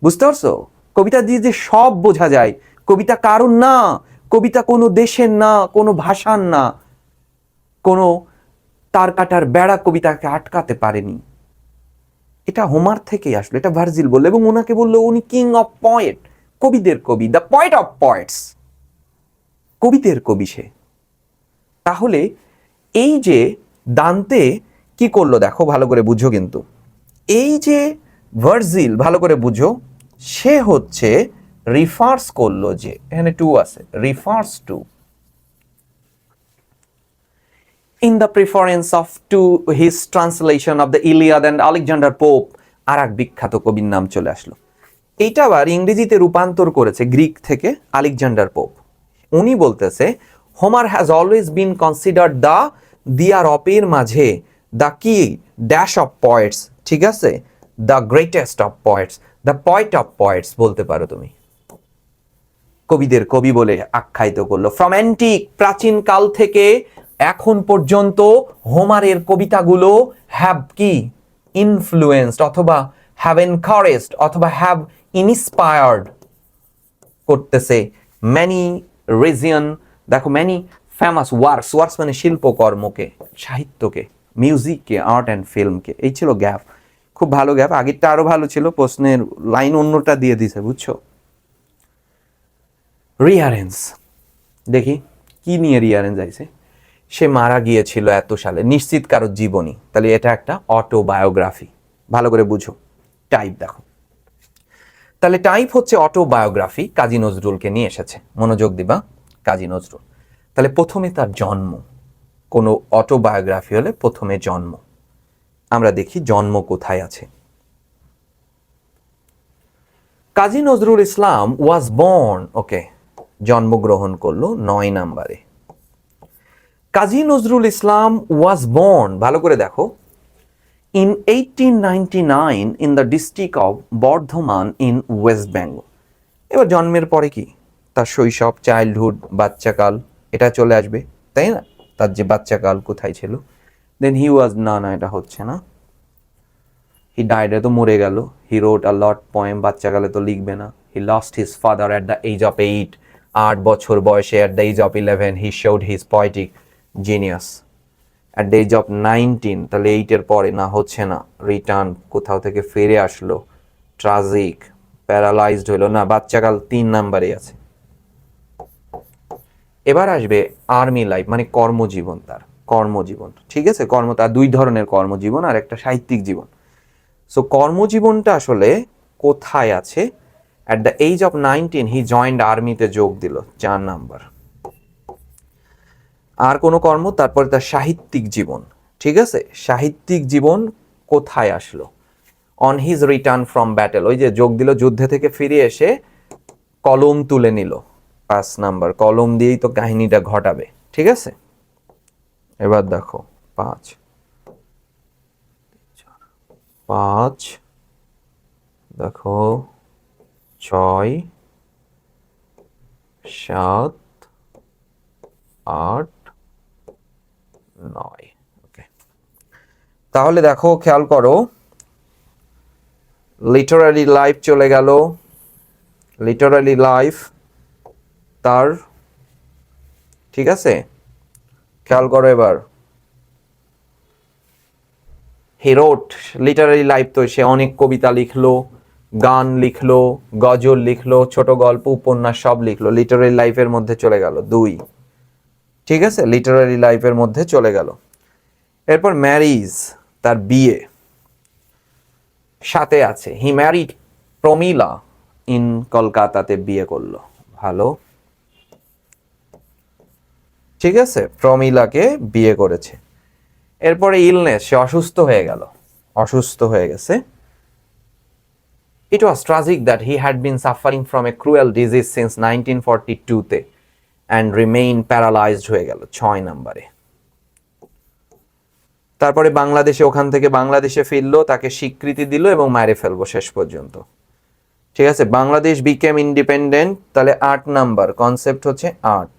বুঝতে পারছো? কবিতা দিয়ে যে সব বোঝা যায়। কবিতা কারণ না, কবিতা কোনো দেশের না, কোনো ভাষার না, কোনো তার কাটার বেড়া কবিতাকে আটকাতে পারেনি। এটা হোমার থেকেই আসলো, এটা ভার্জিল বললো। এবং ওনাকে বললো উনি কিং অফ পয়েট, কবিদের কবি, দ্য পয়েট অফ পয়েটস, কবিদের কবি সে। তাহলে এই যে দান্তে কি করলো দেখো, ভালো করে বুঝো কিন্তু। এই যে ভার্জিল, ভালো করে বুঝো, সে হচ্ছে রিফার্স করলো, যে এখানে টু আছে, refers to in the preference of to his translation of the Iliad and Alexander Pope। আর এক বিখ্যাত কবির নাম চলে আসলো। এইটা আবার ইংরেজিতে রূপান্তর করেছে গ্রিক থেকে আলেকজান্ডার পোপ। উনি বলতেছে Homer has always been considered the, দিয়ার অপের মাঝে দ্য কি ড্যাশ অফ পয়েটস, ঠিক আছে, the greatest of poet's, the poet of poet's বলতে পারো তুমি। কবিদের কবি বলে আখ্যায়িত করলো। ফ্রম অ্যান্টিক, প্রাচীন কাল থেকে এখন পর্যন্ত হোমারের কবিতাগুলো হ্যাভ কি ইনফ্লুয়েন্সড, অথবা হ্যাভ এনকারেজড, অথবা হ্যাভ ইন্সপায়ার্ড করতেছে ম্যানি রিজিয়ন, দেখো ম্যানি ফেমাস ওয়ার্কস, ওয়ার্কস মানে শিল্পকর্মকে, সাহিত্যকে, মিউজিককে, আর্ট অ্যান্ড ফিল্মকে। এই ছিল গ্যাপ, খুব ভালো গ্যাপ। আগেরটা আরো ভালো ছিল, প্রশ্নের লাইন অন্যটা দিয়ে দিছে, বুঝছো? রিয়ারেন্স, দেখি কি নিয়ে রিয়ারেন্স আইছে। সে মারা গিয়েছিল এত সালে, নিশ্চিত কারোর জীবনী, তাহলে এটা একটা অটোবায়োগ্রাফি। ভালো করে বুঝো, টাইপ দেখো। তাহলে টাইপ হচ্ছে অটোবায়োগ্রাফি, কাজী নজরুলকে নিয়ে এসেছে, মনোযোগ দিবা, কাজী নজরুল। তাহলে প্রথমে তার জন্ম, কোনো অটোবায়োগ্রাফি হলে প্রথমে জন্ম। আমরা দেখি জন্ম কোথায় আছে। কাজী নজরুল ইসলাম ওয়াজ বর্ন, ওকে, জন্মগ্রহণ করলো 9 নম্বরে। কাজী নজরুল ইসলাম ওয়াজ বর্ন, ভালো করে দেখো, in 1899 in the district of Bardhaman in West Bengal. এবার জন্মের পরে কি তার শৈশব, চাইল্ডহুড, বাচ্চাকাল এটা চলে আসবে, তাই না? তার যে বাচ্চাকাল কোথায় ছিল, দেন হি ওয়াজ, না না এটা হচ্ছে না, হি ডাইড, তো মরে গেল। হি রোট আ লট পোয়েম, বাচ্চাকালে তো লিখবে না। He lost his father at the age of 8, 8 বছর বয়সে। At the age of 11 he showed his poetic genius. At the age of 19, তাহলে 8-এর পরে না, হচ্ছে না। রিটার্ন, কোথাও থেকে ফিরে আসলো। ট্রাজিক, প্যারালাইজড হলো না, বাচ্চাকাল 3 নাম্বারে আছে। এবার আসবে আর্মি লাইফ, মানে কর্মজীবন, তার কর্মজীবন, ঠিক আছে? তার 2 ধরনের কর্মজীবন আর একটা সাহিত্যিক জীবন। সো কর্মজীবনটা আসলে কোথায় আছে? At the age of 19 he joined আর্মিতে যোগ দিল, 4 নাম্বার। আর কোনো কর্ম, তারপরে তার সাহিত্যিক জীবন, ঠিক আছে? সাহিত্যিক জীবন কোথায় আসলো? On his return from battle, ওই যে যোগ দিল, যুদ্ধে থেকে ফিরে এসে কলম তুলে নিল, 5 নাম্বার। কলম দিয়েই তো কাহিনীটা ঘটাবে, ঠিক আছে? এবার দেখো 5, দেখো 6, 7, 8, 9। ওকে, তাহলে দেখো, খেয়াল করো, লিটারারি লাইফ চলে গেল। লিটারারি লাইফ তার, ঠিক আছে? খেয়াল করো এবার, হি রোট, লিটারারি লাইফ তো সে অনেক কবিতা লিখলো, গান লিখলো, গজল লিখলো, ছোট গল্প, উপন্যাস সব লিখলো। লিটারারি লাইফের মধ্যে চলে গেল 2, ঠিক আছে? লিটারারি লাইফের মধ্যে চলে গেল। এরপর ম্যারিজ, তার বিয়ে, সাথে আছে হি ম্যারিড প্রমিলা ইন কলকাতাতে বিয়ে করলো, ভালো, ঠিক আছে? প্রমিলাকে বিয়ে করেছে। এরপরে ইলনেস, সে অসুস্থ হয়ে গেল, অসুস্থ হয়ে গেছে। It was tragic that he had been suffering from a cruel disease since 1942-তে অ্যান্ড রিমেইন প্যারালাইজড হয়ে গেল, 6 নাম্বারে। তারপরে বাংলাদেশে, ওখান থেকে বাংলাদেশে ফিরলো, তাকে স্বীকৃতি দিল এবং মারে ফেলবো শেষ পর্যন্ত, ঠিক আছে? বাংলাদেশ বিকেম ইন্ডিপেন্ডেন্ট, তাহলে 8 নাম্বার, কনসেপ্ট হচ্ছে 8।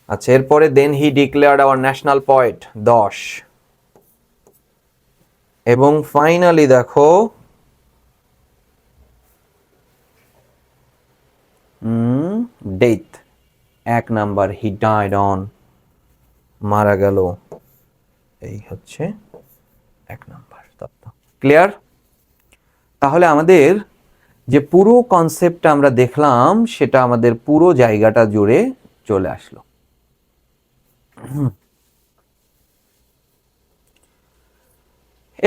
আচ্ছা, এরপরে দেন হি ডিক্লেয়ার্ড আওয়ার ন্যাশনাল পয়েট, 10। এবং ফাইনালি দেখো, death, 1 number, he died on, মারা গেল। এই হচ্ছে 1 নাম্বার তথ্য। ক্লিয়ার? তাহলে আমাদের যে পুরো কনসেপ্টটা আমরা দেখলাম, সেটা আমাদের পুরো জায়গাটা জুড়ে চলে আসলো।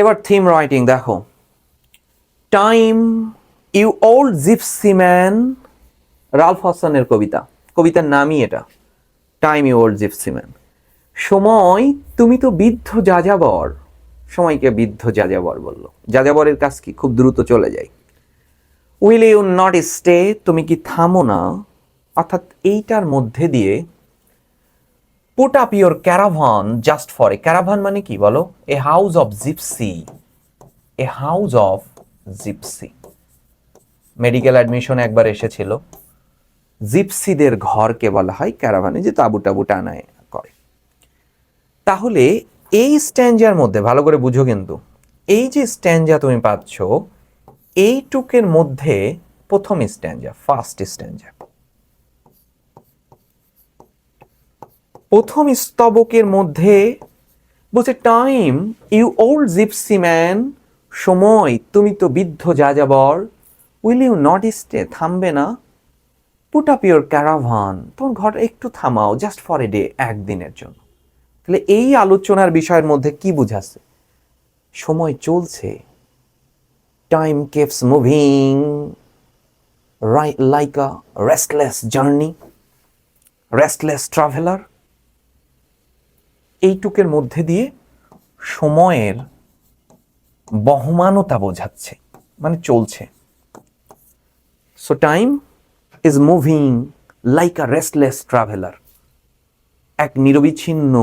এবার থিম রাইটিং দেখো, time you old gypsy man, Ralph হাসানের কবিতা, কবিতার নামই এটা, time you old gypsy man. সময়, তুমি তো বৃদ্ধ যাযাবর, সময়কে বৃদ্ধ যাযাবর বললো। যাযাবরের কাজ কি? খুব দ্রুত চলে যায়। উইল ইউ নট স্টে, তুমি কি থামো না? অর্থাৎ এইটার মধ্যে দিয়ে put up your caravan just for a, caravan মানে কি বলো? A house of gypsy, a house of gypsy. Medical admission একবার এসেছিল, জিপসিদের ঘরকে বলা হয় ক্যারাভানে, যে তাবু টাবু টানায় করে। তাহলে এই স্ট্যাঞ্জার মধ্যে ভালো করে বুঝো, কিন্তু এই যে স্ট্যাঞ্জা তুমি পাচ্ছ, এইটুকের মধ্যে প্রথম স্ট্যাঞ্জা, ফার্স্ট স্ট্যাঞ্জা, প্রথম স্তবকের মধ্যে বলছে time you old gypsy man, সময় তুমি তো বৃদ্ধ যাযাবর, উইল ইউ নট স্টে, থামবে না? পুট আপ ইউর ক্যারাভান, তোমার ঘর একটু থামাও, জাস্ট ফর এ ডে, একদিনের জন্য। তাহলে এই আলোচনার বিষয়ের মধ্যে কি বুঝাচ্ছে? সময় চলছে, time keeps moving like a restless journey, restless traveller. এইটুকের মধ্যে দিয়ে সময়ের বহমানতা বোঝাচ্ছে, মানে চলছে। So time is moving like a restless traveller, এক নিরবিচ্ছিন্ন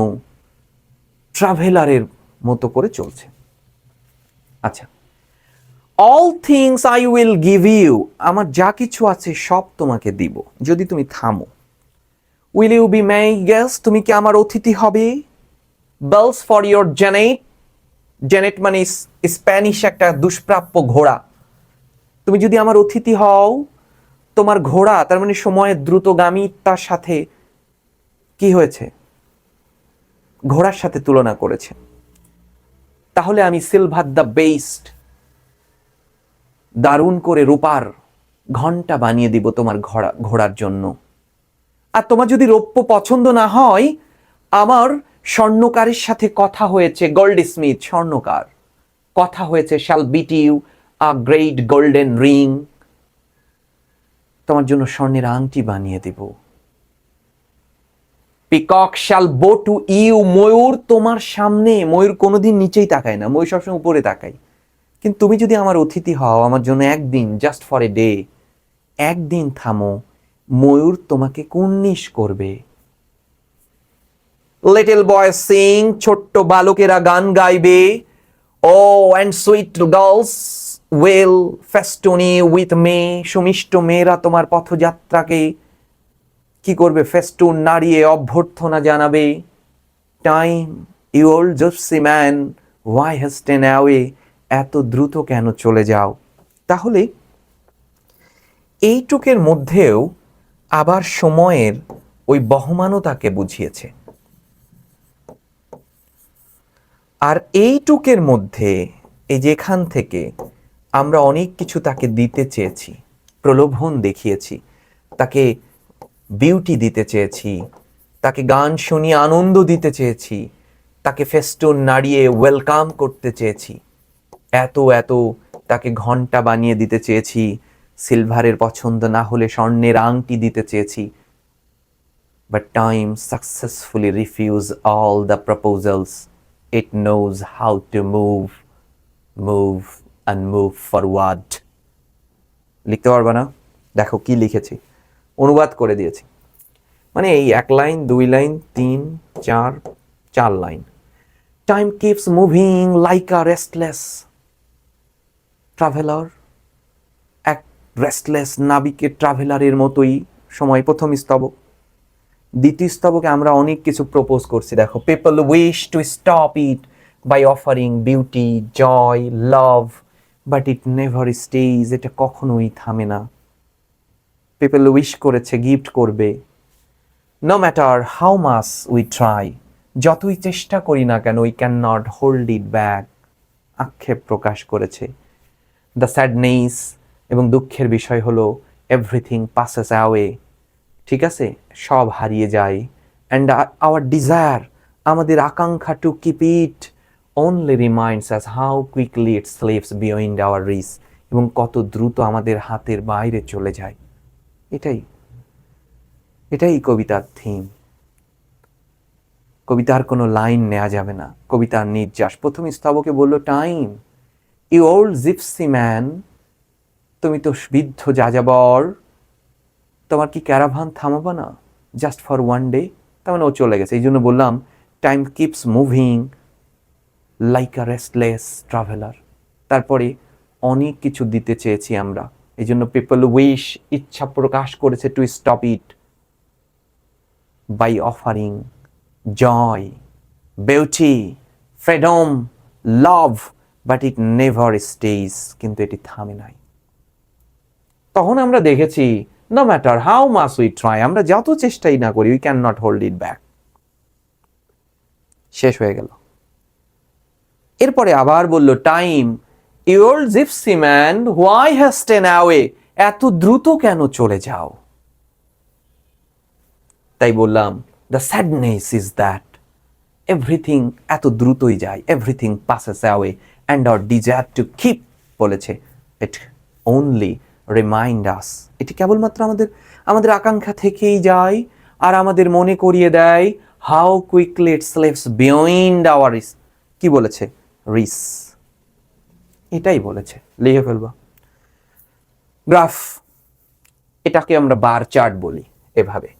ট্রাভেলারের মতো করে চলছে। আচ্ছা, all things I will give you, আমার যা কিছু আছে সব তোমাকে দিব যদি তুমি থামো। Will you be my guest, তুমি কি আমার অতিথি হবে? Bells for your jennet, jennet মানে স্প্যানিশ একটা দুষ্প্রাপ্য ঘোড়া। তুমি যদি আমার অতিথি হও, তোমার ঘোড়া তার মানে সময়ের দ্রুতগামিতার সাথে কি হয়েছে, ঘোড়ার সাথে তুলনা করেছে। তাহলে আমি সিলভার দ্য বেস্ট, দারুণ করে রূপার ঘন্টা বানিয়ে দিব তোমার ঘোড়ার জন্য। আর তোমার যদি রৌপ্য পছন্দ না হয়, আমার স্বর্ণকারের সাথে কথা হয়েছে, গোল্ড স্মিথ স্বর্ণকার, কথা হয়েছে, shall beat you a great golden ring, তোমার জন্য স্বর্ণের আংটি বানিয়ে দিব। Peacock shall bow to you, ময়ূর তোমার সামনে, ময়ূর কোনোদিন নিচেই তাকায় না, ময়ূর সবসময় উপরে তাকায়। কিন্তু তুমি যদি আমার অতিথি হও, আমার জন্য একদিন, জাস্ট ফর এ ডে, একদিন থামো, ময়ূর তোমাকে কুর্নিশ করবে। লিটল বয় সিং, ছোট্ট বালকেরা গান গাইবে। ও and sweet girls will festoon you with me, সুমিষ্ট মেয়েরা তোমার পথযাত্রাকে কি করবে, ফেস্টুন নাড়িয়ে অভ্যর্থনা জানাবে। Time you old gypsy man why hasten away, এত দ্রুত কেন চলে যাও? তাহলে এইটুকের মধ্যেও আবার সময়ের ওই বহমানতাকে বুঝিয়েছে। আর এইটুকের মধ্যে এই যেখান থেকে আমরা অনেক কিছু তাকে দিতে চেয়েছি, প্রলোভন দেখিয়েছি, তাকে বিউটি দিতে চেয়েছি, তাকে গান শুনিয়ে আনন্দ দিতে চেয়েছি, তাকে ফেস্টুন নাড়িয়ে ওয়েলকাম করতে চেয়েছি, এত এত তাকে ঘন্টা বানিয়ে দিতে চেয়েছি, সিলভারের পছন্দ না হলে স্বর্ণের আংটি দিতে চেয়েছি। But time successfully refused all the proposals. It knows how to move and move forward. লিখতে পারবা না? দেখো কি লিখেছি, অনুবাদ করে দিয়েছি। মানে এই 1 line 2 line 3 4 4 line. Time keeps moving like a restless traveler, এক রেস্টলেস নাবিকের ট্রাভেলারের মতোই সময়। প্রথম স্তবক। দ্বিতীয় স্তবকে আমরা অনেক কিছু প্রপোজ করছি, দেখো। People wish to stop it by offering beauty, joy, love, but it never stays, এটা কখনোই থামে না। পিপল উইশ করেছে, গিফট করবে। No matter how much we try, যতই চেষ্টা করি না কেন, we can not hold it back, আক্ষেপ প্রকাশ করেছে। দ্য স্যাডনেস, এবং দুঃখের বিষয় হলো, এভরিথিং পাসেস অ্যাওয়ে, ঠিক আছে, সব হারিয়ে যায়। অ্যান্ড আওয়ার ডিজায়ার, আমাদের আকাঙ্ক্ষা, to keep it only reminds us how quickly it slips beyond our reach, এবং কত দ্রুত আমাদের হাতের বাইরে চলে যায়। এটাই কবিতার থিম। কবিতার কোনো লাইন নেওয়া যাবে না, কবিতার নির্যাস। প্রথম স্তবকে বলল, time you old gypsy man, তুমি তো বৃদ্ধ যাযাবর, তোমার কি ক্যারাভান থামাবা না, জাস্ট ফর ওয়ান ডে? তার মানে ও চলে গেছে। এই জন্য বললাম time keeps moving like a restless traveller. তারপরে অনেক কিছু দিতে চেয়েছি আমরা, এই জন্য পিপল উইশ, ইচ্ছা প্রকাশ করেছে, to stop it by offering joy, beauty, freedom, love, but it never stays, কিন্তু এটি থামে নাই। তখন আমরা দেখেছি, no matter how much we try, আমরা যত চেষ্টাই না করি, we can not hold it back. শেষ হয়ে গেল। এরপরে আবার বলল, time you old gypsy man why hasten away, এত দ্রুত কেন চলে যাও? তাই বললাম, the sadness is that everything এত দ্রুতই যায়, everything passes away and our desire to keep, বলেছে, ইট অনলি রিমাইন্ড আস, এটি কেবলমাত্র আমাদের আকাঙ্ক্ষা থেকেই যায়, আর আমাদের মনে করিয়ে দেয় how quickly it slips beyond our reach, কি বলেছে, রিচ, এটাই বলেছে। লিখে ফেলবা। গ্রাফ, এটাকে আমরা বার চার্ট বলি। এভাবে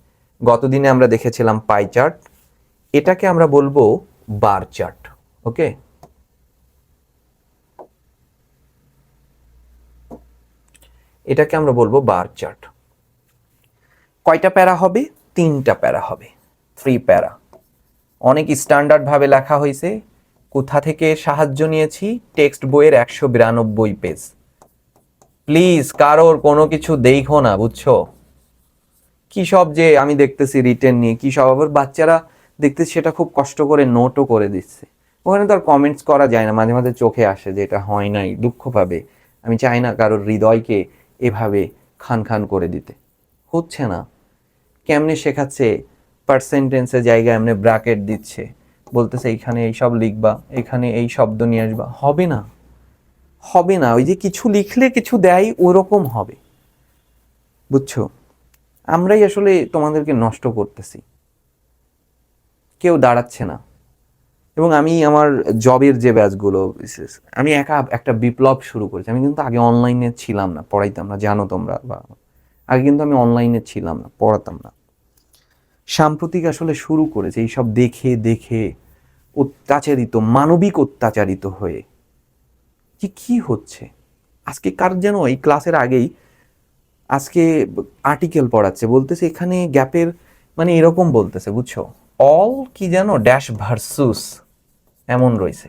গতদিনে আমরা দেখেছিলাম পাই চার্ট, এটাকে আমরা বলবো বার চার্ট। ওকে, এটাকে আমরা বলবো বার চার্ট। কয়টা প্যারা হবে? 3টা প্যারা হবে, 3 প্যারা। অনেক স্ট্যান্ডার্ড ভাবে লেখা হয়েছে। কোথা থেকে সাহায্য নিয়েছি? টেক্সট বইয়ের 192 পেজ। প্লিজ কারোর কোনো কিছু দেখো না, বুঝছো? কি সব যে আমি দেখতেছি রিটেন নিয়ে কি সব, আবার বাচ্চারা দেখতেছি সেটা খুব কষ্ট করে নোটও করে দিচ্ছে। ওখানে তো আর কমেন্টস করা যায় না, মাঝে মাঝে চোখে আসে যে এটা হয় নাই, দুঃখ পাবে। আমি চাই না কারোর হৃদয়কে এভাবে খান খান করে দিতে। হচ্ছে না। কেমনে শেখাচ্ছে? পার্সেন্টেন্সের জায়গায় এমনি ব্র্যাকেট দিচ্ছে, বলতেছে এইখানে এই সব লিখবা, এখানে এই শব্দ নিয়ে আসবা। হবে না, হবে না। ওই যে কিছু লিখলে কিছু দেয় ওরকম হবে, বুঝছো? আমরাই আসলে তোমাদেরকে নষ্ট করতেছি, কেউ দাঁড়াচ্ছে না। এবং আমি আমার জবের যে ব্যাচগুলো, আমি একটা বিপ্লব শুরু করেছি। আমি কিন্তু আগে অনলাইনে ছিলাম না, পড়াইতাম না, জানো তোমরা, বা আগে কিন্তু আমি অনলাইনে ছিলাম না, পড়াতাম না। সাম্প্রতিক আসলে শুরু করেছে এইসব দেখে দেখে, অত্যাচারিত, মানবিক অত্যাচারিত হয়ে। কি হচ্ছে আজকে? কার যেন এই ক্লাসের আগেই আজকে আর্টিকেল পড়াচ্ছে, বলতেছে এখানে গ্যাপের মানে এরকম বলতেছে, বুঝছো? অল কি যেন ড্যাশ ভার্সুস এমন রয়েছে,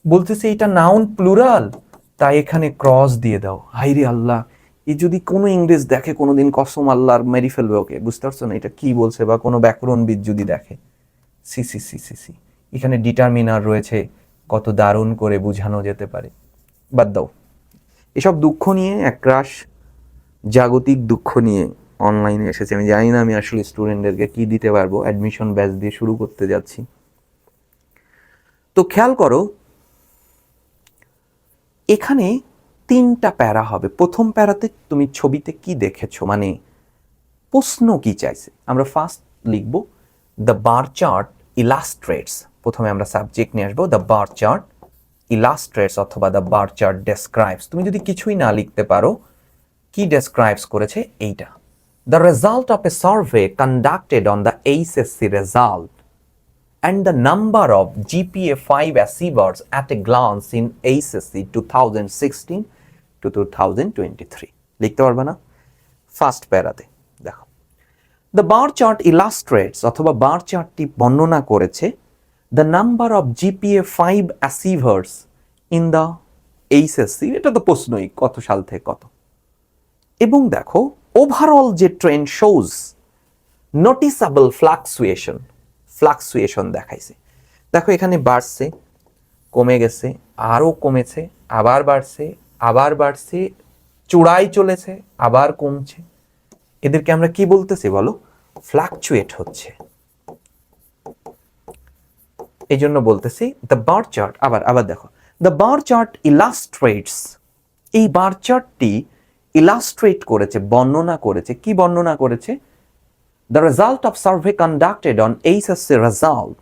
বলতেছে এটা নাউন প্লুরাল, তাই এখানে ক্রস দিয়ে দাও। হাইরে আল্লাহ, এই যদি কোনো ইংরেজ দেখে কোনোদিন, কসম আল্লাহর মেরি ফেলবে ওকে। বুঝতে পারছো না এটা কি বলছে? বা কোনো ব্যাকরণবিদ যদি দেখে, see see see see see, এখানে ডিটারমিনার রয়েছে, কত দারুণ করে বোঝানো যেতে পারে। বাদ দাও এসব দুঃখ নিয়ে, একরাশ জাগতিক দুঃখ নিয়ে অনলাইনে এসেছে। আমি জানি না আমি আসলে স্টুডেন্টদেরকে কি দিতে পারবো। অ্যাডমিশন ব্যাচ দিয়ে শুরু করতে যাচ্ছি। তো খেয়াল করো, এখানে 3টা প্যারা হবে। প্রথম প্যারাতে তুমি ছবিতে কি দেখেছো, মানে প্রশ্ন কি চাইছে? আমরা ফার্স্ট লিখব দ্য বার চার্ট ইলাস্ট্রেটস। প্রথমে আমরা সাবজেক্ট নিয়ে আসবো, দ্য বার চার্ট ইলাস্ট্রেটস অথবা দ্য বার চার্ট ডেসক্রাইবস। তুমি যদি কিছুই না লিখতে পারো, কি ডেসক্রাইবস করেছে এইটা। The result of A survey conducted on the HSC result and the number of GPA 5 achievers at a glance in HSC 2016 to 2023. লিখতে পারবে না? ফার্স্ট প্যারাতে দেখো, দ্য বার চার্ট ইলাস্ট্রেটস অথবা বার চার্টটি বর্ণনা করেছে the number of GPA 5 achievers in the HSC। এটা তো প্রশ্নই, কত সাল থেকে কত। এবং দেখো ওভারঅল যে ট্রেন্ড শোজ নোটিসেবল ফ্লাকচুয়েশন দেখাইছে। দেখো এখানে বাড়ছে, কমে গেছে, আরও কমেছে, আবার বাড়ছে, আবার বাড়ছে, চূড়ায় চলেছে, আবার কমছে। এদেরকে আমরা কি বলতেছি বলো? ফ্লাকচুয়েট হচ্ছে। এই জন্য বলতেছি দ্য বার চার্ট। আবার দেখো, দ্য বার চার্ট ইলাস্ট্রেটস। এই বার চার্টটি ইলাস্ট্রেট করেছে, বর্ণনা করেছে। কি বর্ণনা করেছে? The result of survey conducted on HSC result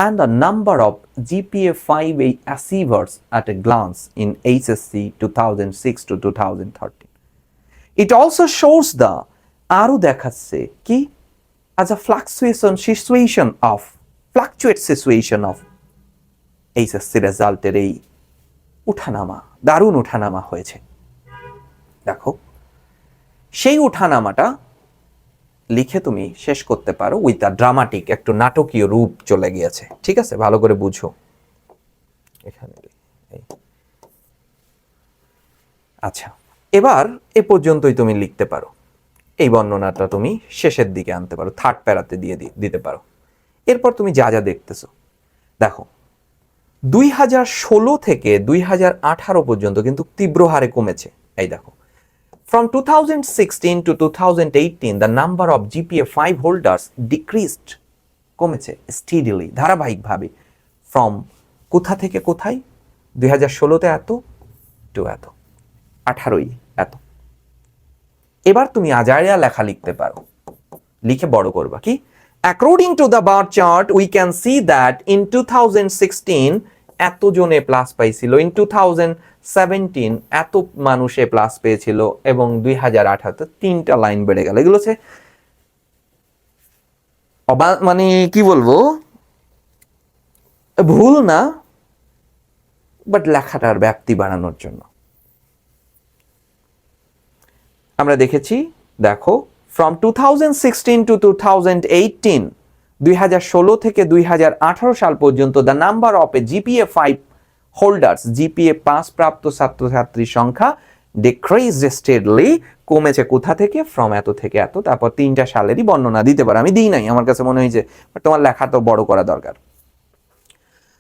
and the number of GPA 5 achievers at a glance in HSC 2006 to 2013. It also shows the আরো দেখাচ্ছে কি as a fluctuate situation of HSC রেজাল্টের এই উঠানামা, দারুণ উঠানামা হয়েছে। দেখো সেই উঠানামাটা লিখে তুমি শেষ করতে পারো উইথ আ ড্রামাটিক, একটু নাটকীয় রূপ চলে গিয়েছে। ঠিক আছে, ভালো করে বুঝো এখানে। আচ্ছা, এবার এ পর্যন্তই তুমি লিখতে পারো। এই বর্ণনাটা তুমি শেষের দিকে আনতে পারো, থার্ড প্যারাতে দিতে পারো। এরপর তুমি যা যা দেখতেছো দেখো, 2016 থেকে 2018 পর্যন্ত কিন্তু তীব্র হারে কমেছে। এই দেখো, from 2016 to 2018 the number of GPA 5 holders decreased, কমেছে steadily, ধারাবাহিকভাবে। from কোথা থেকে কোথায়? 2016-তে এত টু এত, 18-ই এত। এবার তুমি আজাইরা লেখা লিখতে পারো, লিখে বড় করবা। কি? according to the bar chart we can see that in 2016 এত জনে প্লাস পাইছিল, in 17 এত মানুষ এ প্লাস পেয়েছিল এবং 2018 3টা লাইন বেড়ে গেল। এগুলো হচ্ছে মানে কি বলবো, ভুল না, বাট লেখাটার ব্যাপ্তি বাড়ানোর জন্য। আমরা দেখেছি, দেখো ফ্রম 2016 টু 2018, 2016 থেকে 2018 সাল পর্যন্ত the number of A GPA 5 holders, GPA 5 প্রাপ্ত ছাত্রছাত্রীর সংখ্যা ডিক্রিজড স্টেডলি, কমেছে কোথা থেকে, ফ্রম এত থেকে এত, তারপর 3টা সালেরই বর্ণনা দিতে পারে। আমি দিই নাই, আমার কাছে মনে হয়েছে তোমার লেখা তো বড় করা দরকার।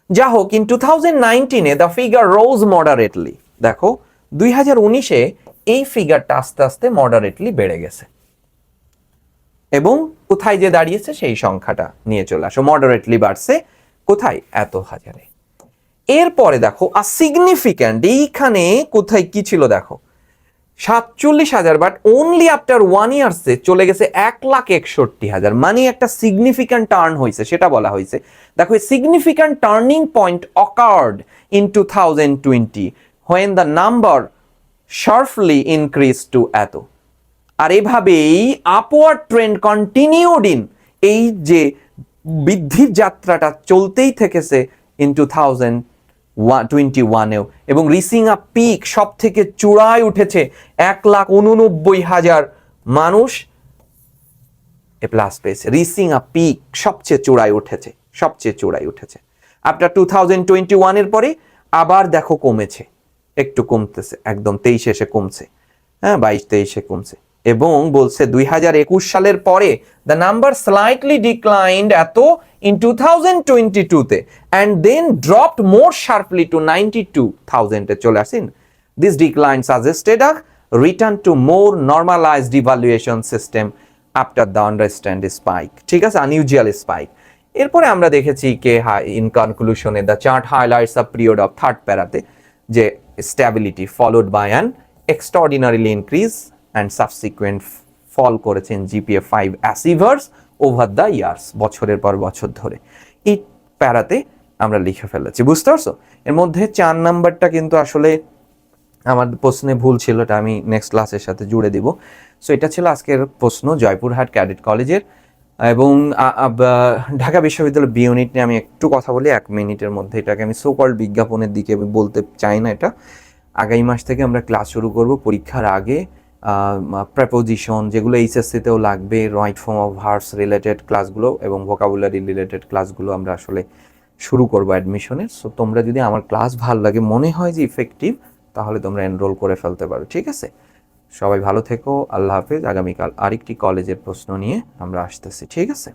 যা হোক, in 2019 the figure rose moderately. দেখো 2019-এ এই ফিগারটা আস্তে আস্তে মডারেটলি বেড়ে গেছে এবং কোথায় যে দাঁড়িয়েছে সেই সংখ্যাটা নিয়ে চলে আসো। মডারেটলি বাড়ছে কোথায়, এত হাজারে। এরপরে দেখো আ সিগনিফিক্যান্ট, এইখানে কোথায় কি ছিল দেখো 47,000, বাট ওনলি আফটার 1 ইয়ার্সে চলে গেছে 1,61,000। মানে একটা সিগনিফিক্যান্ট টার্ন হয়েছে, সেটা বলা হয়েছে। দেখো significant turning point occurred in 2020 when the number sharply increased to এত। আর এভাবেই আপওয়ার্ড ট্রেন্ড কন্টিনিউড ইন, এই যে বৃদ্ধির যাত্রাটা চলতেই থেকেছে ইন 2021-এও, এবং রিচিং আ পিক, সব থেকে চূড়ায় উঠেছে 1,89,000 মানুষ এ প্লাস পেয়েছে। রিচিং আ পিক, সবচেয়ে চূড়ায় উঠেছে, সবচেয়ে চূড়ায় উঠেছে। আফটার 2021-এর পরে আবার দেখো কমেছে, একটু কমতেছে, একদম 23 এসে কমছে, হ্যাঁ 22-23-এ কমছে। এবং বলছে 2021 সালের পরে দ্য নাম্বার স্লাইটলি ডিক্লাইন্ড এত ইন 2022-তে and then dropped more sharply to 92,000-এ চলে আসেন। This decline suggested a return to more normalised evaluation system after the understand spike. ঠিক আছে, আনইউজুয়াল স্পাইক। এরপরে আমরা দেখেছি কে ইন কনক্লুশনে the chart highlights a period of third প্যারাতে যে stability followed by an extraordinarily increase and subsequent fall করেছেন GPA 5 achievers over the years, বছরের পর বছর ধরে। এই প্যারাতে আমরা লিখে ফেলেছি, বুঝতে পারছো? এর মধ্যে 4 নাম্বারটা কিন্তু আসলে আমার প্রশ্নে ভুল ছিল, এটা আমি নেক্সট ক্লাসের সাথে জুড়ে দিব। সো এটা ছিল আজকের প্রশ্ন জয়পুরহাট ক্যাডেট কলেজের। এবং ঢাকা বিশ্ববিদ্যালয় বি ইউনিট নিয়ে আমি একটু কথা বলি 1 মিনিটের মধ্যে। এটাকে আমি সো কল্ড বিজ্ঞাপনের দিকে বলতে চাই না। এটা আগামী মাস থেকে আমরা ক্লাস শুরু করব পরীক্ষার আগে। প্রেপোজিশন যেগুলো এইচএসসিতেও লাগবে, right form of verbs related ক্লাসগুলো এবং ভোকাবুলারি রিলেটেড ক্লাসগুলো আমরা আসলে শুরু করবো অ্যাডমিশনের। সো তোমরা যদি আমার ক্লাস ভালো লাগে, মনে হয় যে ইফেক্টিভ, তাহলে তোমরা এনরোল করে ফেলতে পারো। ঠিক আছে, সবাই ভালো থেকো, আল্লাহ হাফেজ। আগামীকাল আরেকটি কলেজের প্রশ্ন নিয়ে আমরা আসতেছি। ঠিক আছে।